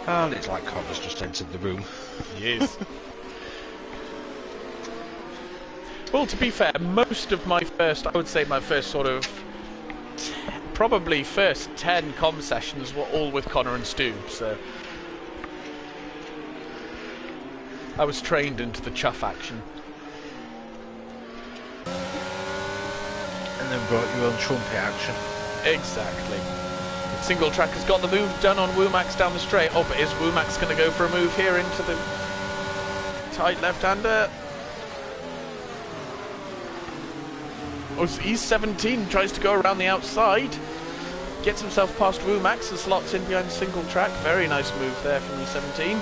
And it's like Connor's just entered the room. He is. Well, to be fair, most of my first, I would say my first sort of, probably first 10 comm sessions were all with Connor and Stu, so I was trained into the chuff action. And then brought your own trumpet action. Exactly. Single Track has got the move done on Woomax down the straight. Oh, but is Woomax going to go for a move here into the tight left-hander? Oh, E17 tries to go around the outside. Gets himself past Woomax and slots in behind Single Track. Very nice move there from E17.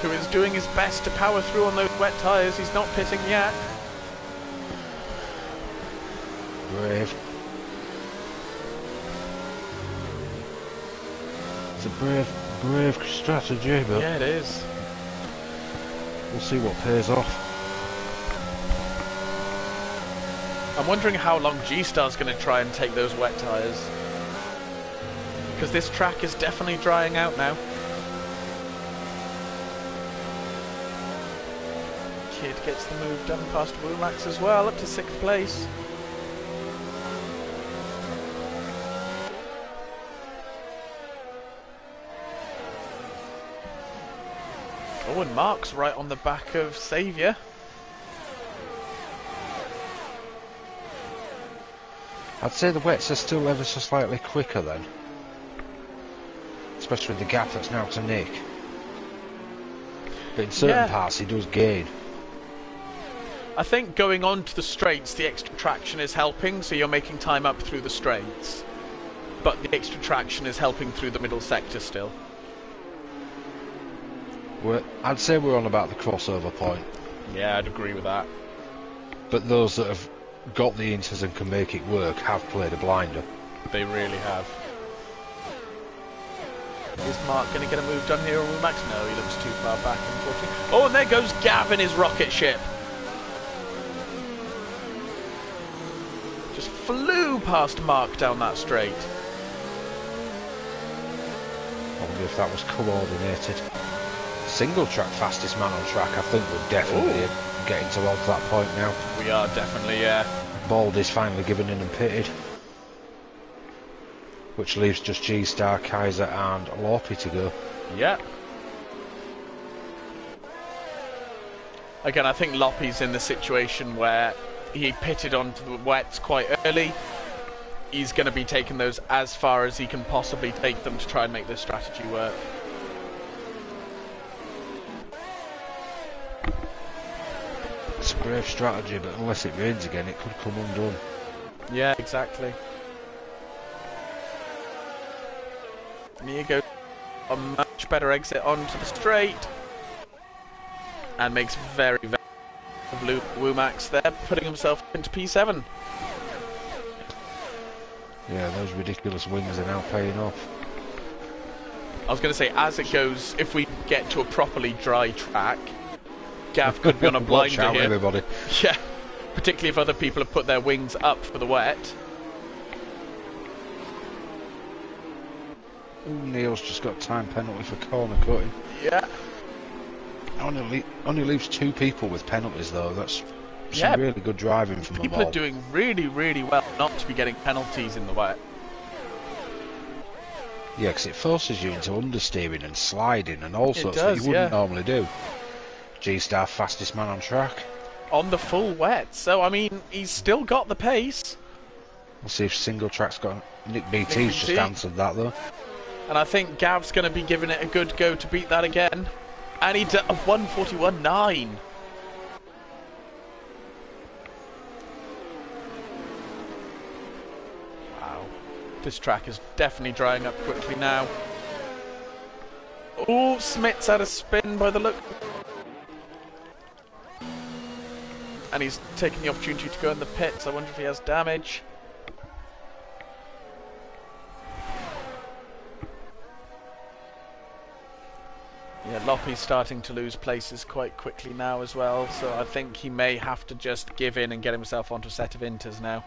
Who is doing his best to power through on those wet tyres. He's not pitting yet. Brave. It's a brave strategy, but yeah, it is. We'll see what pays off. I'm wondering how long G-Star's going to try and take those wet tyres. Because this track is definitely drying out now. Kid gets the move done past Woomax as well, up to 6th place. Oh, and Mark's right on the back of Saviour. I'd say the wets are still ever so slightly quicker then. Especially with the gap that's now to Nick. But in certain parts he does gain. I think going on to the straights, the extra traction is helping, so you're making time up through the straights. But the extra traction is helping through the middle sector still. I'd say we're on about the crossover point. Yeah, I'd agree with that. But those that have got the inters and can make it work have played a blinder. They really have. Is Mark going to get a move done here on Woomax? No, he looks too far back, unfortunately. Oh, and there goes Gav in his rocket ship. Just flew past Mark down that straight. I wonder if that was coordinated. Single Track fastest man on track, I think we're definitely getting towards that point now. We are definitely, yeah. Baldy's finally given in and pitted. Which leaves just G-Star, Kaiser and Lorpy to go. Yeah. Again, I think Loppy's in the situation where he pitted onto the wets quite early. He's going to be taking those as far as he can possibly take them to try and make this strategy work. It's a brave strategy, but unless it rains again, it could come undone. Yeah, exactly. And here goes a much better exit onto the straight. And makes very, very blue Woomax there, putting himself into P7. Yeah, those ridiculous wings are now paying off. I was going to say, as it goes, if we get to a properly dry track, Gav could be on a blinder Watch out, here. everybody. Yeah, particularly if other people have put their wings up for the wet. Ooh, Neil's just got time penalty for corner cutting. Yeah. Only leaves 2 people with penalties though. That's some really good driving from them all. People are doing really, really well not to be getting penalties in the wet. Yeah, because it forces you into understeering and sliding and all sorts that you does, wouldn't normally do. G-Star fastest man on track. On the full wet, so I mean, he's still got the pace. We'll see if single track's got... Nick BT's just answered that though. And I think Gav's going to be giving it a good go to beat that again. And he did a 1:41.9. Wow. This track is definitely drying up quickly now. Oh, Smith's had a spin by the look. And he's taking the opportunity to go in the pits. I wonder if he has damage. Yeah, Loppy's starting to lose places quite quickly now as well, so I think he may have to just give in and get himself onto a set of inters now.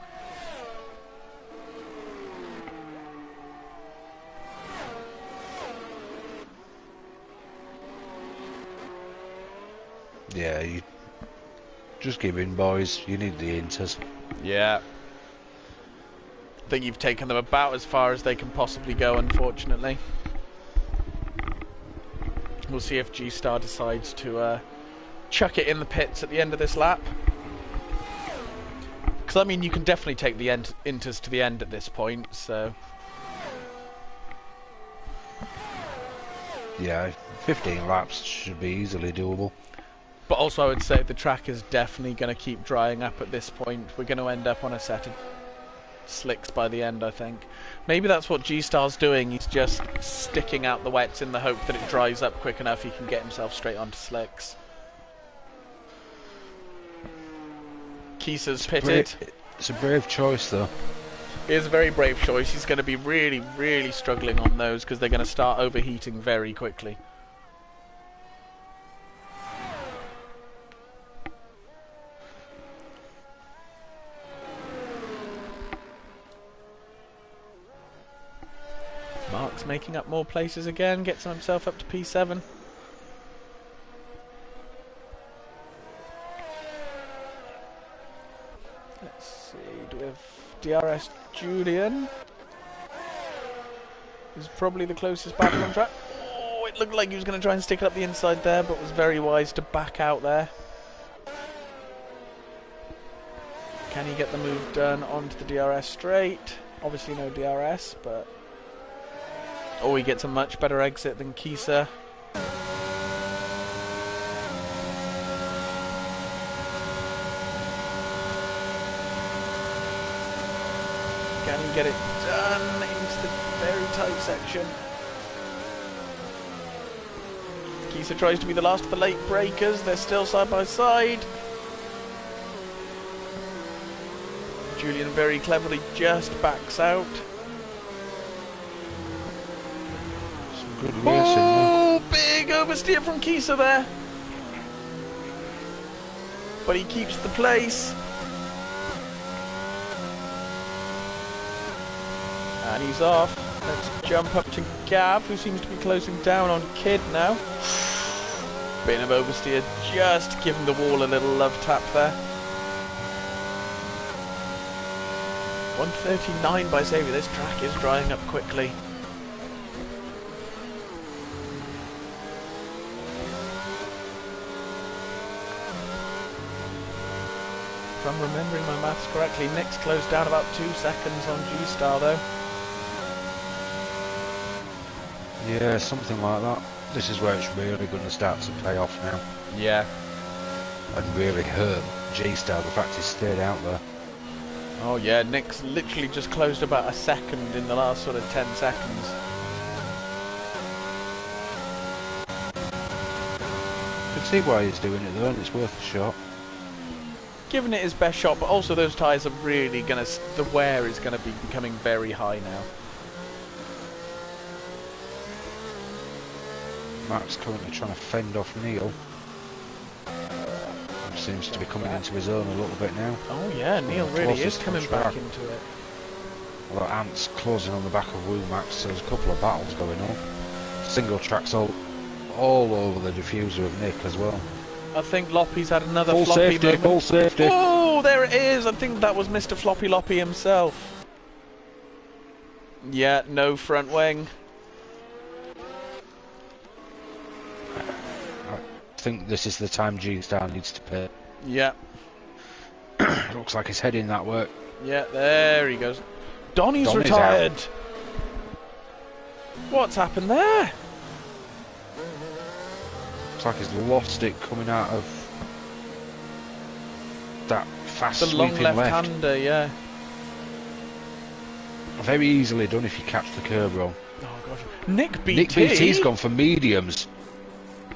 Yeah, you just give in, boys. You need the inters. Yeah. I think you've taken them about as far as they can possibly go, unfortunately. We'll see if G-Star decides to chuck it in the pits at the end of this lap. Because, I mean, you can definitely take the inters to the end at this point, so... Yeah, 15 laps should be easily doable. But also I would say the track is definitely going to keep drying up at this point. We're going to end up on a set of slicks by the end, I think. Maybe that's what G-Star's doing. He's just sticking out the wets in the hope that it dries up quick enough he can get himself straight onto slicks. Kiesa's pitted. It's a brave choice, though. It is a very brave choice. He's going to be really, really struggling on those because they're going to start overheating very quickly. Mark's making up more places again, gets himself up to P7. Let's see, do we have DRS Julian? He's probably the closest battle on track. Oh, it looked like he was going to try and stick it up the inside there, but was very wise to back out there. Can he get the move done onto the DRS straight? Obviously no DRS, but... Oh, he gets a much better exit than Kiesa. Can he get it done into the very tight section? Kiesa tries to be the last of the late breakers. They're still side by side. Julian very cleverly just backs out. Good racing. Oh, big oversteer from Kiesa there. But he keeps the place. And he's off. Let's jump up to Gav, who seems to be closing down on Kid now. Bit of oversteer, just giving the wall a little love tap there. 1:39 by Xavier. This track is drying up quickly. If I'm remembering my maths correctly, Nick's closed down about 2 seconds on G-Star though. Yeah, something like that. This is where it's really going to start to pay off now. Yeah. And really hurt G-Star, the fact he stayed out there. Oh yeah, Nick's literally just closed about a second in the last sort of 10 seconds. You can see why he's doing it though, and it's worth a shot. Giving it his best shot, but also those tyres are really going to... The wear is going to be becoming very high now. Max currently trying to fend off Neil. He seems to be coming into his own a little bit now. Oh yeah, Neil really is coming back into it. Although Ant's closing on the back of Max, so there's a couple of battles going on. Single track's all all over the diffuser of Nick as well. I think Loppy's had another Full floppy safety, moment. full safety. Oh, there it is. I think that was Mr. Floppy Loppy himself. Yeah, no front wing. I think this is the time G-Star needs to pay. Yeah. Looks like he's heading that way. Yeah, there he goes. Donny's Donny's retired. out. What's happened there? Looks like he's lost it coming out of that fast The long sweeping left. left-hander, yeah. Very easily done if you catch the curb wrong. Oh gosh. Nick BT. Nick BT's gone for mediums.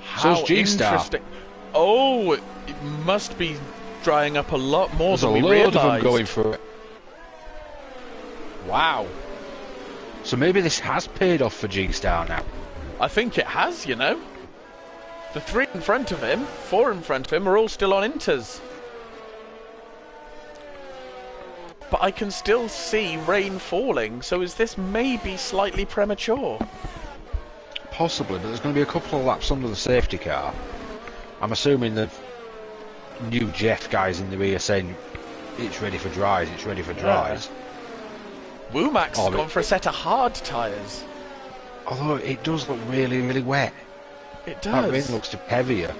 How So's G-Star. interesting. Oh, it must be drying up a lot more There's than a we load realised. of them going for it. Wow. So maybe this has paid off for G-Star now. I think it has, you know. The 3 in front of him, 4 in front of him are all still on inters. But I can still see rain falling, so is this maybe slightly premature? Possibly, but there's going to be a couple of laps under the safety car. I'm assuming the new Jeff guys in the rear saying it's ready for dries, it's ready for dries. Womack's has gone for a set of hard tyres. Although it does look really, really wet. It That rain does. looks heavier.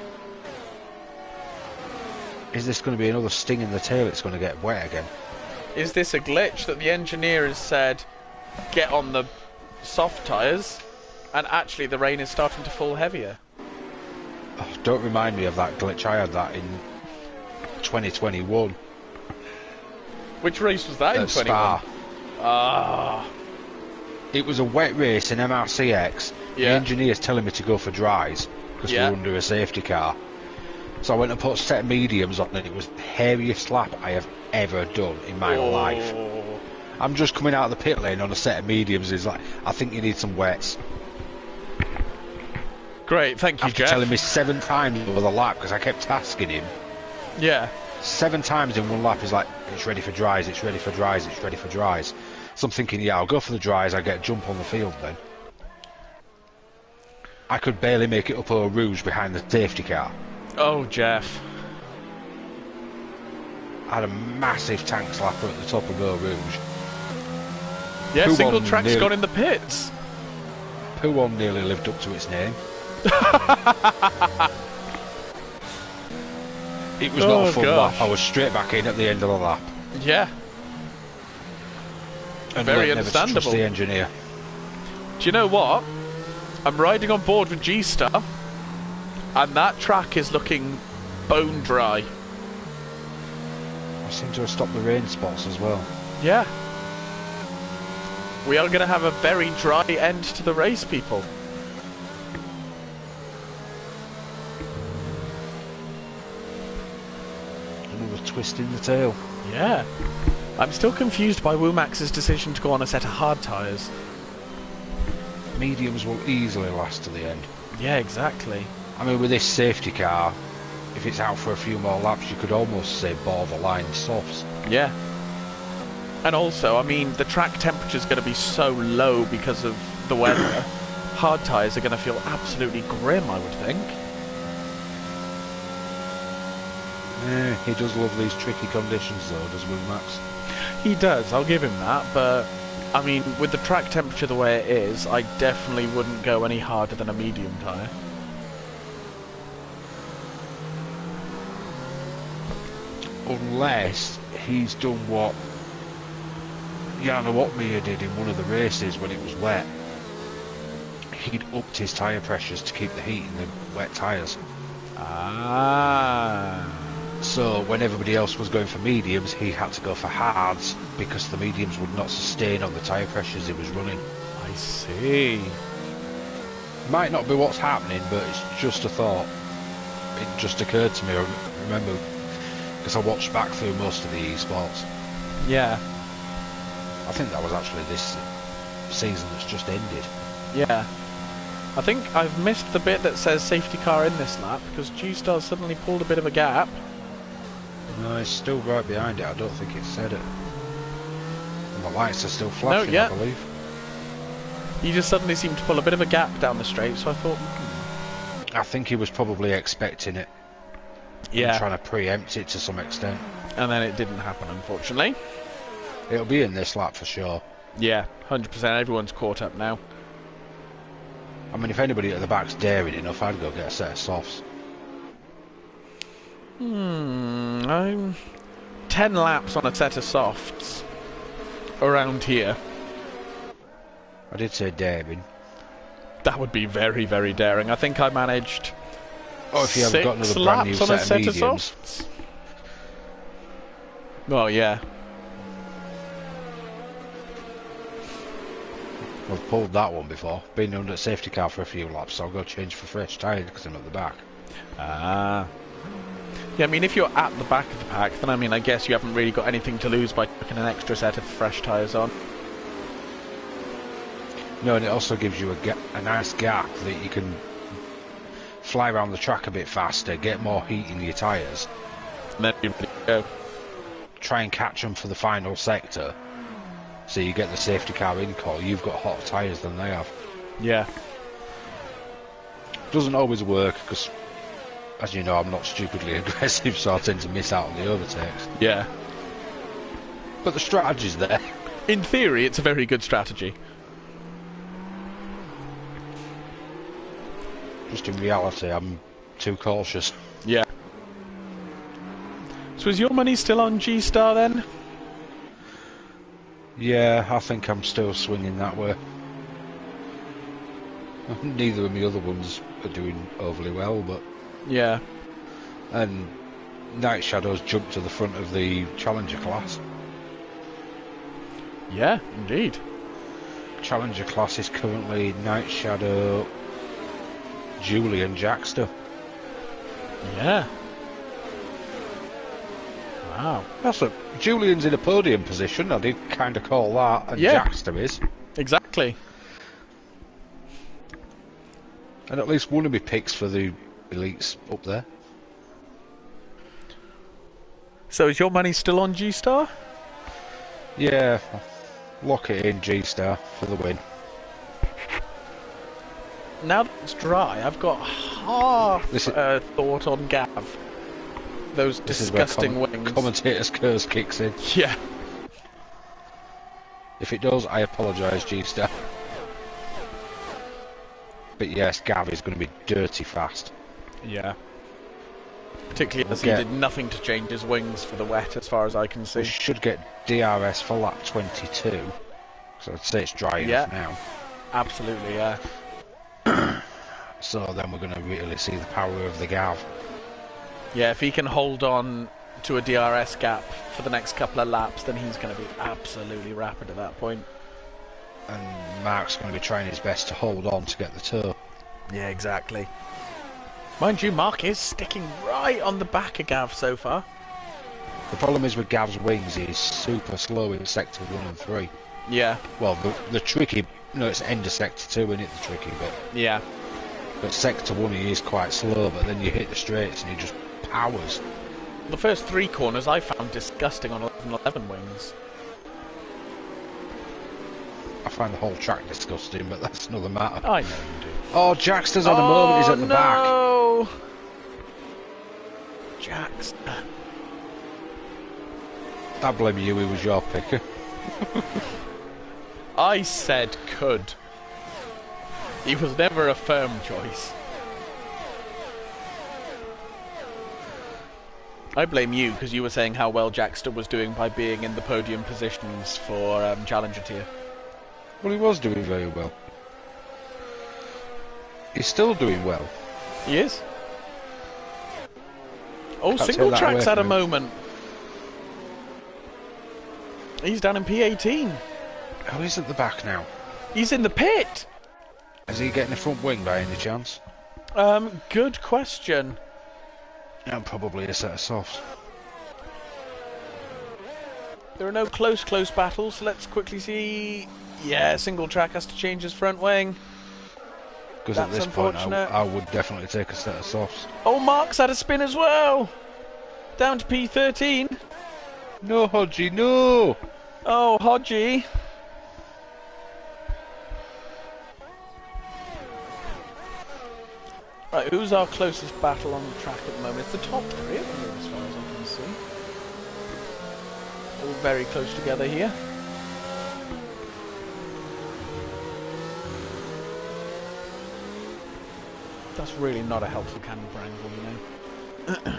Is this going to be another sting in the tail? It's going to get wet again. Is this a glitch that the engineer has said, get on the soft tyres, and actually the rain is starting to fall heavier? Oh, don't remind me of that glitch. I had that in 2021 Which race was that in at 21? Spa. Ah, It was a wet race in MRCX. The Yeah. engineer's telling me to go for dries because Yeah. we're under a safety car. So I went and put a set of mediums on, and it was the hairiest lap I have ever done in my life. I'm just coming out of the pit lane on a set of mediums. He's like, I think you need some wets. Great, thank you, After Jeff. telling me 7 times over the lap because I kept asking him. Yeah. 7 times in one lap, he's like, it's ready for dries, it's ready for dries, it's ready for dries. So I'm thinking, yeah, I'll go for the dries, I get a jump on the field then. I could barely make it up Eau Rouge behind the safety car. Oh, Jeff. I had a massive tank slapper at the top of Eau Rouge. Yeah, Who single won track's nearly- gone in the pits. P1 nearly lived up to its name. It was not Oh, a fun gosh. lap. I was straight back in at the end of the lap. Yeah. And Very never to trust understandable. the engineer. Do you know what? I'm riding on board with G-Star, and that track is looking bone dry. I seem to have stopped the rain spots as well. Yeah. We are going to have a very dry end to the race, people. Another twist in the tail. Yeah. I'm still confused by Womack's decision to go on a set of hard tyres. Mediums will easily last to the end. Yeah, exactly. I mean, with this safety car, if it's out for a few more laps, you could almost say borderline softs. Yeah. And also, I mean, the track temperature's going to be so low because of the weather. Hard tyres are going to feel absolutely grim, I would think. He does love these tricky conditions though, does Will Max? He does, I'll give him that, but I mean, with the track temperature the way it is, I definitely wouldn't go any harder than a medium tyre. Unless he's done what Jana Watmir did in one of the races when it was wet. He'd upped his tyre pressures to keep the heat in the wet tyres. Ah. So when everybody else was going for mediums, he had to go for hards because the mediums would not sustain on the tyre pressures he was running. I see. Might not be what's happening, but it's just a thought. It just occurred to me. I remember because I watched back through most of the esports. Yeah. I think that was actually this season that's just ended. Yeah. I think I've missed the bit that says safety car in this lap because G-Star suddenly pulled a bit of a gap. No, it's still right behind it. I don't think it said it. And the lights are still flashing, yeah. I believe. He just suddenly seemed to pull a bit of a gap down the straight, so I thought, I think he was probably expecting it. Yeah. And trying to preempt it to some extent. And then it didn't happen, unfortunately. It'll be in this lap for sure. Yeah, 100%. Everyone's caught up now. I mean, if anybody at the back's daring enough, I'd go get a set of softs. I'm 10 laps on a set of softs around here. I did say daring. That would be very, very daring. I think I managed if you haven't got another 6 brand new laps on a set of mediums. softs. Well, yeah. I've pulled that one before. Been under a safety car for a few laps, so I'll go change for fresh tyres because I'm at the back. Ah. Yeah, I mean, if you're at the back of the pack, then I guess you haven't really got anything to lose by putting an extra set of fresh tyres on. No, and it also gives you a nice gap that you can fly around the track a bit faster, get more heat in your tyres. And then you go. Try and catch them for the final sector, so you get the safety car in call. You've got hotter tyres than they have. Yeah. Doesn't always work because, as you know, I'm not stupidly aggressive, so I tend to miss out on the overtakes. Yeah. But the strategy's there. In theory, it's a very good strategy. Just in reality, I'm too cautious. Yeah. So is your money still on G-Star then? Yeah, I think I'm still swinging that way. Neither of the other ones are doing overly well, but... Yeah. And Night Shadow's jumped to the front of the Challenger class. Yeah, indeed. Challenger class is currently Night Shadow, Julian, Jackster. Yeah. Wow. That's it. Julian's in a podium position, I did kind of call that, and Yeah. Jackster is. Exactly. And at least one of my picks for the elites up there. So is your money still on G-Star? Yeah, lock it in, G-Star, for the win. Now that it's dry, I've got half thought on Gav. Those disgusting wings. Commentator's curse kicks in. Yeah. If it does, I apologise, G-Star. But yes, Gav is going to be dirty fast. Yeah. Particularly as he did nothing to change his wings for the wet, as far as I can see. We should get DRS for lap 22. So I'd say it's dry enough now. Absolutely, yeah. So then we're going to really see the power of the Gav. Yeah, if he can hold on to a DRS gap for the next couple of laps, then he's going to be absolutely rapid at that point. And Mark's going to be trying his best to hold on to get the toe. Yeah, exactly. Mind you, Mark is sticking right on the back of Gav so far. The problem is with Gav's wings, he's super slow in sector 1 and 3. Yeah. Well, the tricky... No, it's end of sector 2, isn't it, the tricky bit? Yeah. But sector 1 he is quite slow, but then you hit the straights and he just powers. The first 3 corners I found disgusting on 11 wings. I find the whole track disgusting, but that's another matter. I know you do. Oh, Jackster's on a moment, he's at the back. Oh no! Jackster. I blame you, he was your picker. I said could. He was never a firm choice. I blame you because you were saying how well Jackster was doing by being in the podium positions for Challenger tier. Well, he was doing very well. He's still doing well. He is. Oh, Can't single take that track's away had a from him. moment. He's down in P18. Oh, he's at the back now. He's in the pit. Is he getting a front wing by any chance? Good question. And probably a set of softs. There are no close battles, so let's quickly see. Yeah, single track has to change his front wing. Because at That's this point, unfortunate. I would definitely take a set of softs. Oh, Mark's had a spin as well. Down to P13. No, Hodgie, no! Oh, Hodgie. Right, who's our closest battle on the track at the moment? It's the top three of them, as far as I can see. All very close together here. That's really not a helpful camera angle, you know.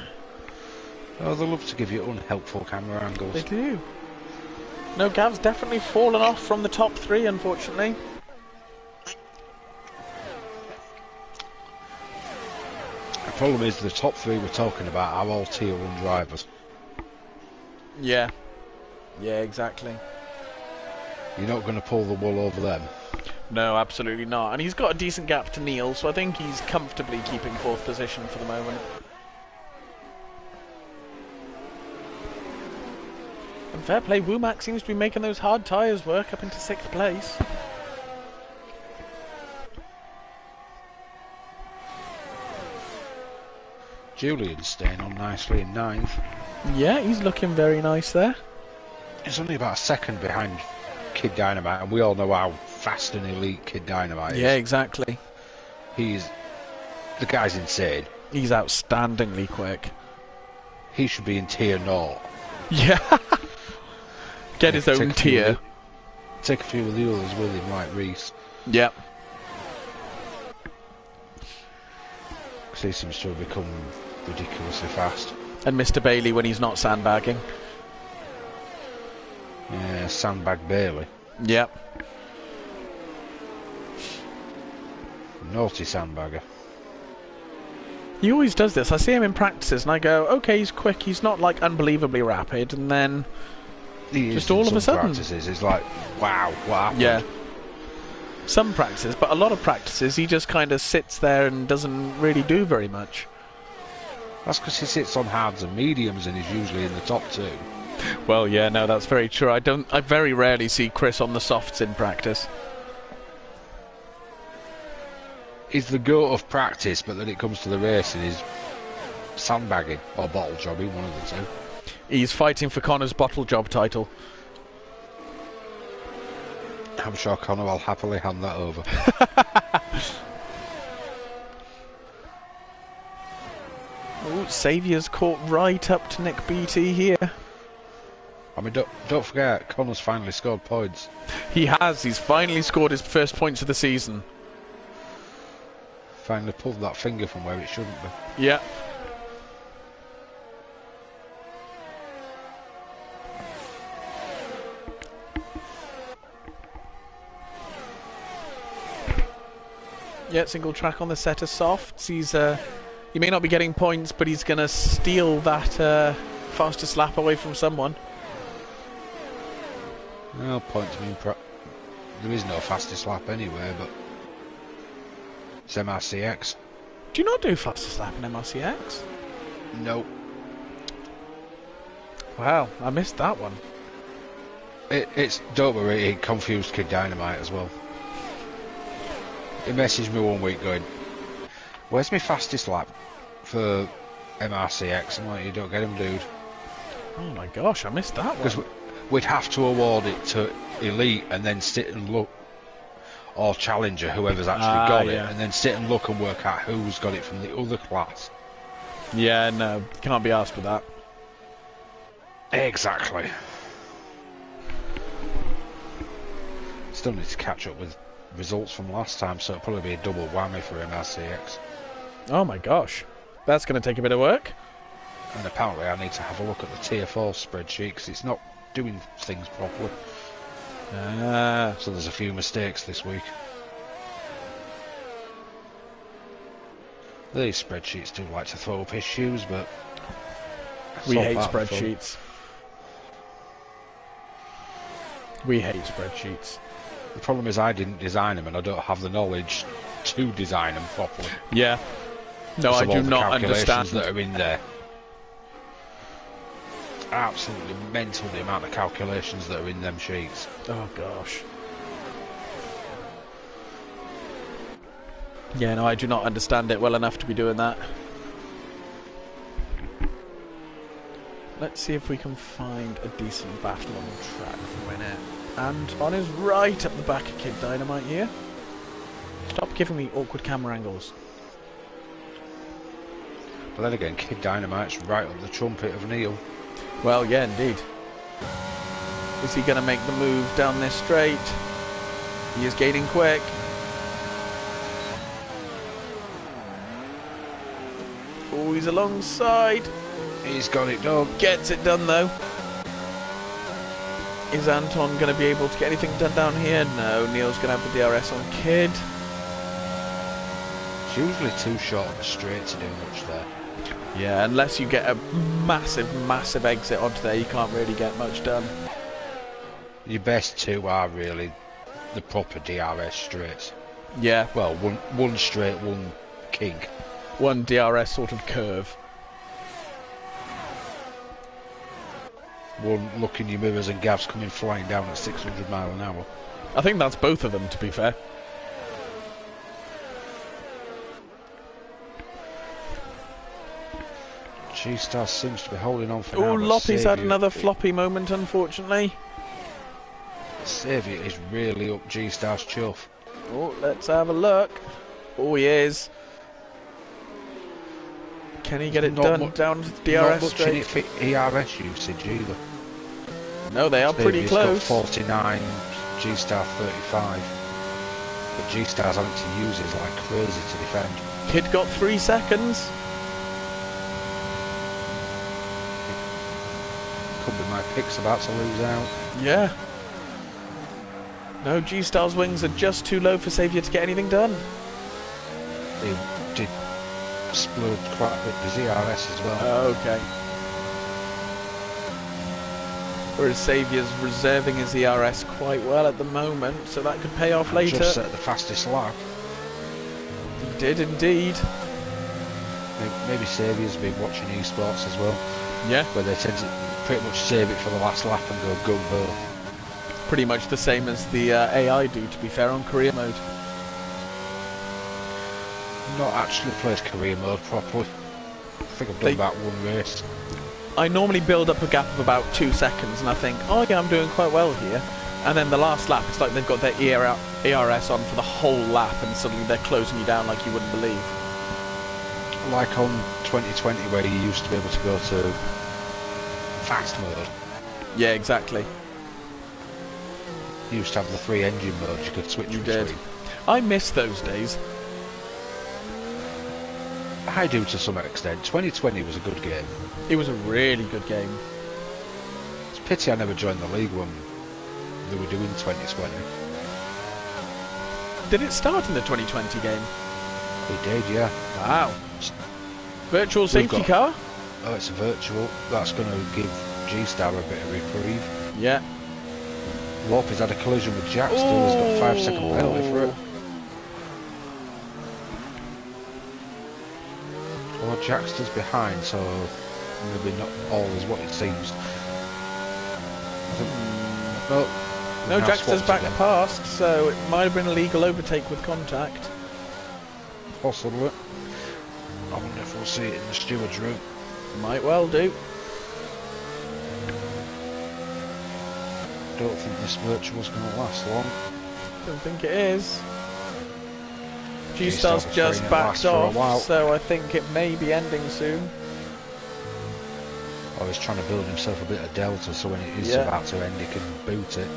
Oh, they love to give you unhelpful camera angles. They do. No, Gav's definitely fallen off from the top three, unfortunately. The problem is the top three we're talking about are all tier 1 drivers. Yeah. Yeah, exactly. You're not going to pull the wool over them. No, absolutely not. And he's got a decent gap to Neil, so I think he's comfortably keeping 4th position for the moment. And fair play, Womack seems to be making those hard tyres work up into 6th place. Julian's staying on nicely in 9th. Yeah, he's looking very nice there. He's only about a second behind Kid Dynamite, and we all know how fast and elite Kid Dynamite is. Yeah, exactly. The guy's insane. He's outstandingly quick. He should be in tier 0. Yeah. Get his own tier. Take a few of the others with him, like Reese. Yep. Because he seems to have become ridiculously fast. And Mr. Bailey when he's not sandbagging. Yeah, Sandbag Bailey. Yep. Naughty sandbagger. He always does this. I see him in practices and I go, okay, he's quick, he's not like unbelievably rapid, and then just all of a sudden practices, it's like, wow, what happened? Yeah. Some practices, but a lot of practices he just kind of sits there and doesn't really do very much. That's because he sits on hards and mediums and is usually in the top 2. Well, yeah, no, that's very true. I very rarely see Chris on the softs in practice. He's the goat of practice, but then it comes to the racing, he's sandbagging or bottle jobbing, one of the two. He's fighting for Connor's bottle job title. I'm sure Connor will happily hand that over. Ooh, Saviour's caught right up to Nick Beattie here. I mean, don't forget, Connor's finally scored points. He has. He's finally scored his first points of the season. Finally pulled that finger from where it shouldn't be. Yeah. Yeah, single track on the set of softs. He may not be getting points, but he's going to steal that fastest lap away from someone. Well, points mean there is no fastest lap anywhere, but it's MRCX. Do you not do fastest lap in MRCX? No. Wow, I missed that one. Don't worry, it confused Kid Dynamite as well. He messaged me one week going, "Where's my fastest lap for MRCX?" I'm like, "You don't get him, dude." Oh my gosh, I missed that one. Because we'd have to award it to Elite and then sit and look, or Challenger, whoever's actually got it, and then sit and look and work out who's got it from the other class. Yeah, no, can't be asked with that. Exactly. Still need to catch up with results from last time, so it'll probably be a double whammy for MRCX. Oh my gosh, that's going to take a bit of work. And apparently I need to have a look at the tier 4 spreadsheet because it's not doing things properly. So there's a few mistakes this week. These spreadsheets do like to throw up issues, but we hate spreadsheets. We hate spreadsheets. The problem is I didn't design them and I don't have the knowledge to design them properly. Yeah. No, I do not understand. That are in there. Absolutely mental, the amount of calculations that are in them sheets. Oh gosh. Yeah, no, I do not understand it well enough to be doing that. Let's see if we can find a decent battle on the track for a minute. Anton is right up the back of Kid Dynamite here. Stop giving me awkward camera angles. But then again, Kid Dynamite's right up the trumpet of Neil. Well, yeah, indeed. Is he going to make the move down this straight? He is gaining quick. Oh, he's alongside. He's got it done. Gets it done, though. Is Anton going to be able to get anything done down here? No, Neil's going to have the DRS on Kid. It's usually too short of a straight to do much there. Yeah, unless you get a massive exit onto there, you can't really get much done. Your best two are really the proper DRS straights. Yeah. Well, one straight, one kink. One DRS sort of curve. One look in your mirrors and Gav's coming flying down at 600 mile an hour. I think that's both of them, to be fair. G-Star seems to be holding on for now. Oh, Loppy's had another floppy moment, unfortunately. Saviour is really up G-Star's chuff. Oh, let's have a look. Oh, he is. Can he get it done down to the DRS not much straight? in it for ERS usage either. No, they are pretty close. Got 49, G-Star 35. But G-Star's having to use it like crazy to defend. Kid got 3 seconds. Could be my pick's about to lose out. Yeah. No, G-Star's wings are just too low for Saviour to get anything done. He did explode quite a bit with ERS as well. Okay. Whereas Saviour's reserving his ERS quite well at the moment, so that could pay off later. Just set the fastest lap. He did indeed. Maybe Saviour's been watching esports as well. Yeah. Where they tend to pretty much save it for the last lap and go gung-ho. Pretty much the same as the AI do, to be fair, on career mode. Not actually played career mode properly. I think I've done about one race. I normally build up a gap of about 2 seconds and I think, oh yeah, I'm doing quite well here. And then the last lap, it's like they've got their ERS on for the whole lap and suddenly they're closing you down like you wouldn't believe. Like on 2020 where you used to be able to go to fast mode. Yeah, exactly. You used to have the 3 engine modes you could switch between. You did. I miss those days. I do to some extent. 2020 was a good game. It was a really good game. It's a pity I never joined the league when they were doing 2020. Did it start in the 2020 game? It did, yeah. Wow. Virtual safety car? Oh, it's a virtual. That's going to give G-Star a bit of reprieve. Yeah. Lopez had a collision with Jack still. He's got 5 second penalty for it. Well, Jackster's behind, so maybe not all is what it seems. I think, no, Jackster's back past, so it might have been a legal overtake with contact. Possibly. I wonder if we'll see it in the steward's room. Might well do. Don't think this virtual's going to last long. Don't think it is. G-Star's just backed off, so I think it may be ending soon. Oh, he's trying to build himself a bit of delta, so when it is about to end, he can boot it.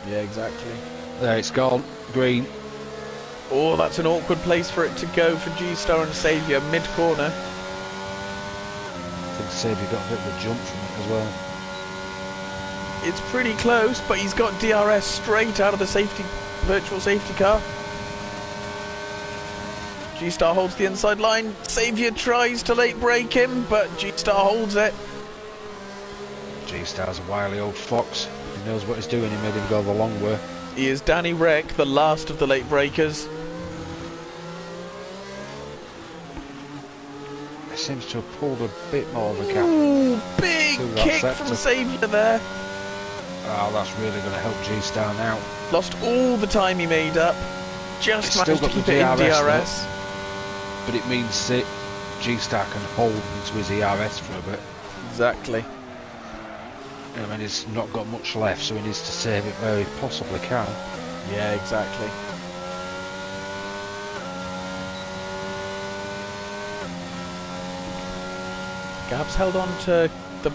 Yeah, exactly. There, it's gone. Green. Oh, that's an awkward place for it to go for G-Star and Saviour, mid-corner. I think Saviour got a bit of a jump from it as well. It's pretty close, but he's got DRS straight out of the virtual safety car. G-Star holds the inside line. Saviour tries to late brake him, but G-Star holds it. G-Star's a wily old fox. He knows what he's doing. He made him go the long way. He is Danny Rick, the last of the late breakers. He seems to have pulled a bit more of a gap. Ooh, big kick from Saviour there. Oh, that's really going to help G-Star now. Lost all the time he made up. Just managed to keep it in DRS. But it means that G-Star can hold into his ERS for a bit. Exactly. I mean, he's not got much left, so he needs to save it where he possibly can. Yeah, exactly. Gab's held on to the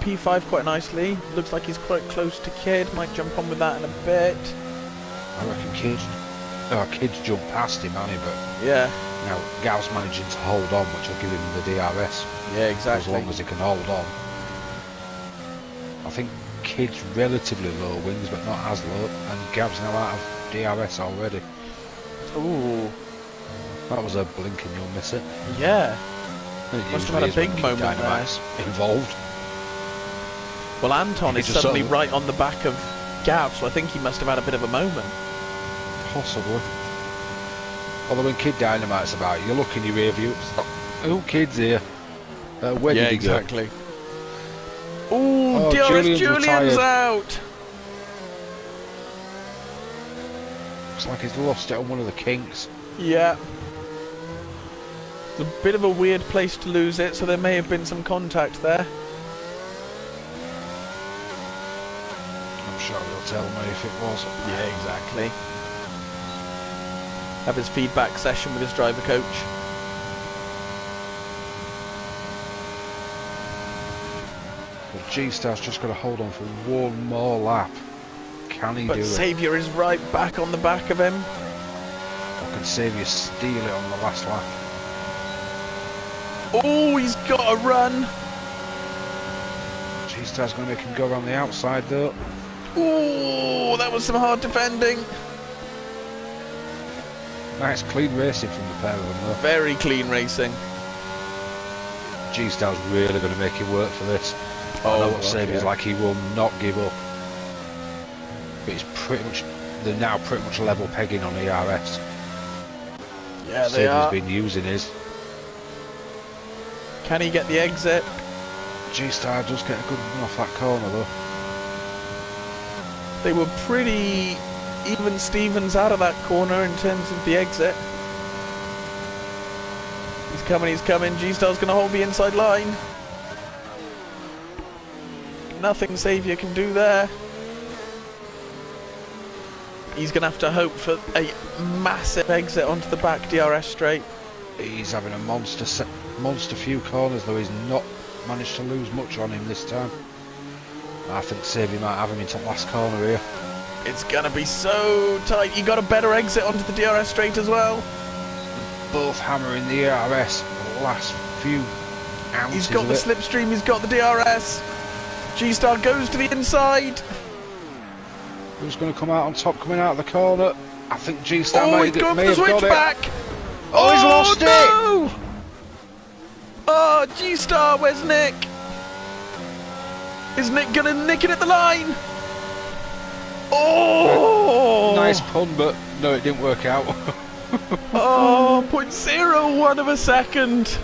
P5 quite nicely. Looks like he's quite close to Kid. Might jump on with that in a bit. I reckon Kid's jumped past him, hasn't he? But yeah. Now Gav's managing to hold on, which will give him the DRS. Yeah, exactly. As long as he can hold on. I think Kid's relatively low wings, but not as low, and Gav's now out of DRS already. Ooh. That was a blink and you'll miss it. Yeah. Must have had a big moment there. Involved. Well, Anton is suddenly right on the back of Gav, so I think he must have had a bit of a moment. Possibly. Although when Kid Dynamite's about, you look in your rear view, it's like, oh, Kid's here. Where did he go? Exactly. Ooh, DRS Julian's out! Looks like he's lost it on one of the kinks. Yeah. It's a bit of a weird place to lose it, so there may have been some contact there. I'm sure he'll tell me if it was. Yeah, exactly. Have his feedback session with his driver coach. Well, G-Star's just got to hold on for one more lap. Can he do it? But Saviour is right back on the back of him. Or can Saviour steal it on the last lap? Oh, he's got to run. G-Star's going to make him go around the outside though. Oh, that was some hard defending. Nice clean racing from the pair of them though. Very clean racing. G-Star's really going to make him work for this. I know what Saviour's like, he will not give up. But it's pretty much, they're now pretty much level pegging on ERS. Yeah, they are. Saviour's been using his. Can he get the exit? G-Star does get a good run off that corner though. They were pretty even Stevens out of that corner in terms of the exit. He's coming. G-Star's going to hold the inside line. Nothing Saviour can do there. He's going to have to hope for a massive exit onto the back DRS straight. He's having a monster few corners though. He's not managed to lose much on him this time. I think Saviour might have him into the last corner here. It's going to be so tight. You got a better exit onto the DRS straight as well. Both hammering the DRS the last few ounces. He's got the slipstream, he's got the DRS. G-Star goes to the inside. Who's going to come out on top coming out of the corner? I think G-Star may have got the switchback. Oh, he's lost no! It! Oh, G-Star, where's Nick? Is Nick going to nick it at the line? Oh! Nice pun, but no, it didn't work out. Oh, 0.01 of a second.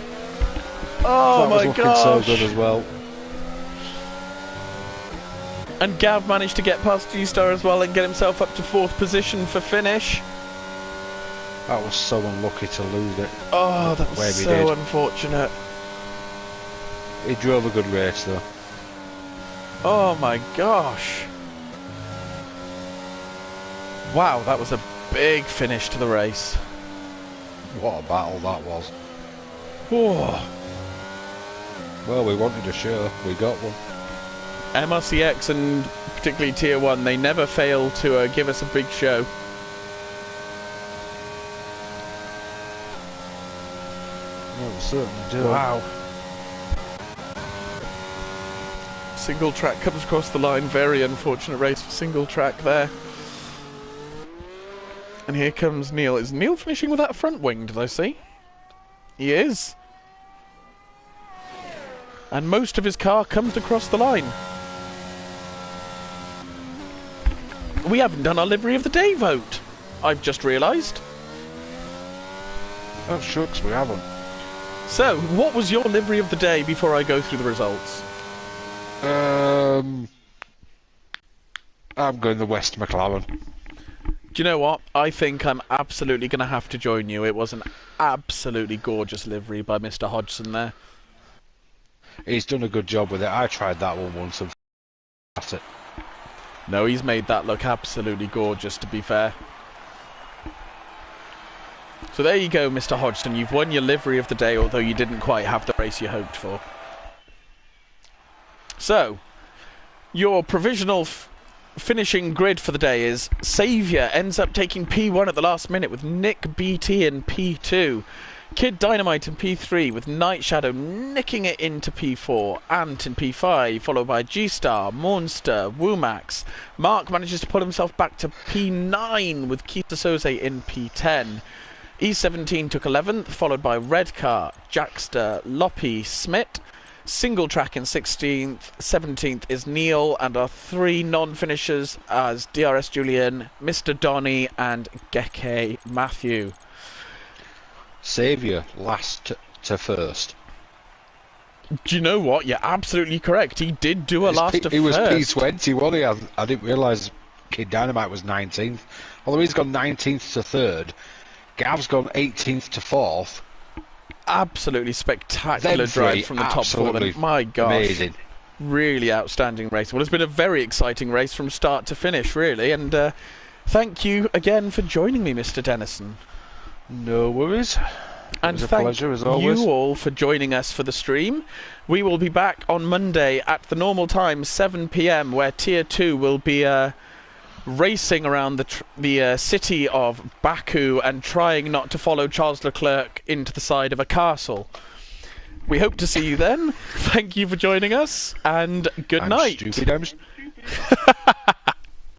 Oh my gosh. So good as well. And Gav managed to get past G-Star as well and get himself up to 4th position for finish. That was so unlucky to lose it. Oh, that was so unfortunate. He drove a good race though. Oh my gosh. Wow, that was a big finish to the race. What a battle that was. Oh. Well, we wanted a show, we got one. MRCX and particularly Tier 1, they never fail to give us a big show. Well, we certainly do. Wow. Single track comes across the line, very unfortunate race for single track there. And here comes Neil. Is Neil finishing with that front wing, did I see? He is. And most of his car comes across the line. We haven't done our livery of the day vote, I've just realised. Oh shucks, we haven't. So, what was your livery of the day before I go through the results? I'm going the West McLaren. Do you know what? I think I'm absolutely going to have to join you. It was an absolutely gorgeous livery by Mr. Hodgson there. He's done a good job with it. I tried that one once and at it. No, he's made that look absolutely gorgeous, to be fair. So there you go, Mr. Hodgson. You've won your livery of the day, although you didn't quite have the race you hoped for. So, your provisional finishing grid for the day is Saviour ends up taking P1 at the last minute with Nick BT in P2. Kid Dynamite in P3 with Night Shadow nicking it into P4. Ant in P5, followed by G-Star, Monster, Woomax. Mark manages to pull himself back to P9 with Keith DeSouza in P10. E17 took 11th, followed by Redcar, Jackster, Loppy, Smith. Single track in 16th, 17th is Neil, and our three non-finishers as DRS Julian, Mr. Donny, and Geke Matthew. Saviour last to first. Do you know what? You're absolutely correct. He did do a last to first. He was P20, wasn't he? I didn't realise Kid Dynamite was 19th. Although he's gone 19th to 3rd. Gav's gone 18th to 4th. Absolutely spectacular drive from the top four. My gosh. Amazing. Really outstanding race. Well, it's been a very exciting race from start to finish, really. And thank you again for joining me, Mr. Dennison. No worries. And it was a thank pleasure, as always. you all for joining us for the stream. We will be back on Monday at the normal time, 7 p.m, where Tier 2 will be racing around the city of Baku and trying not to follow Charles Leclerc into the side of a castle. We hope to see you then. Thank you for joining us, and good night. Stupid.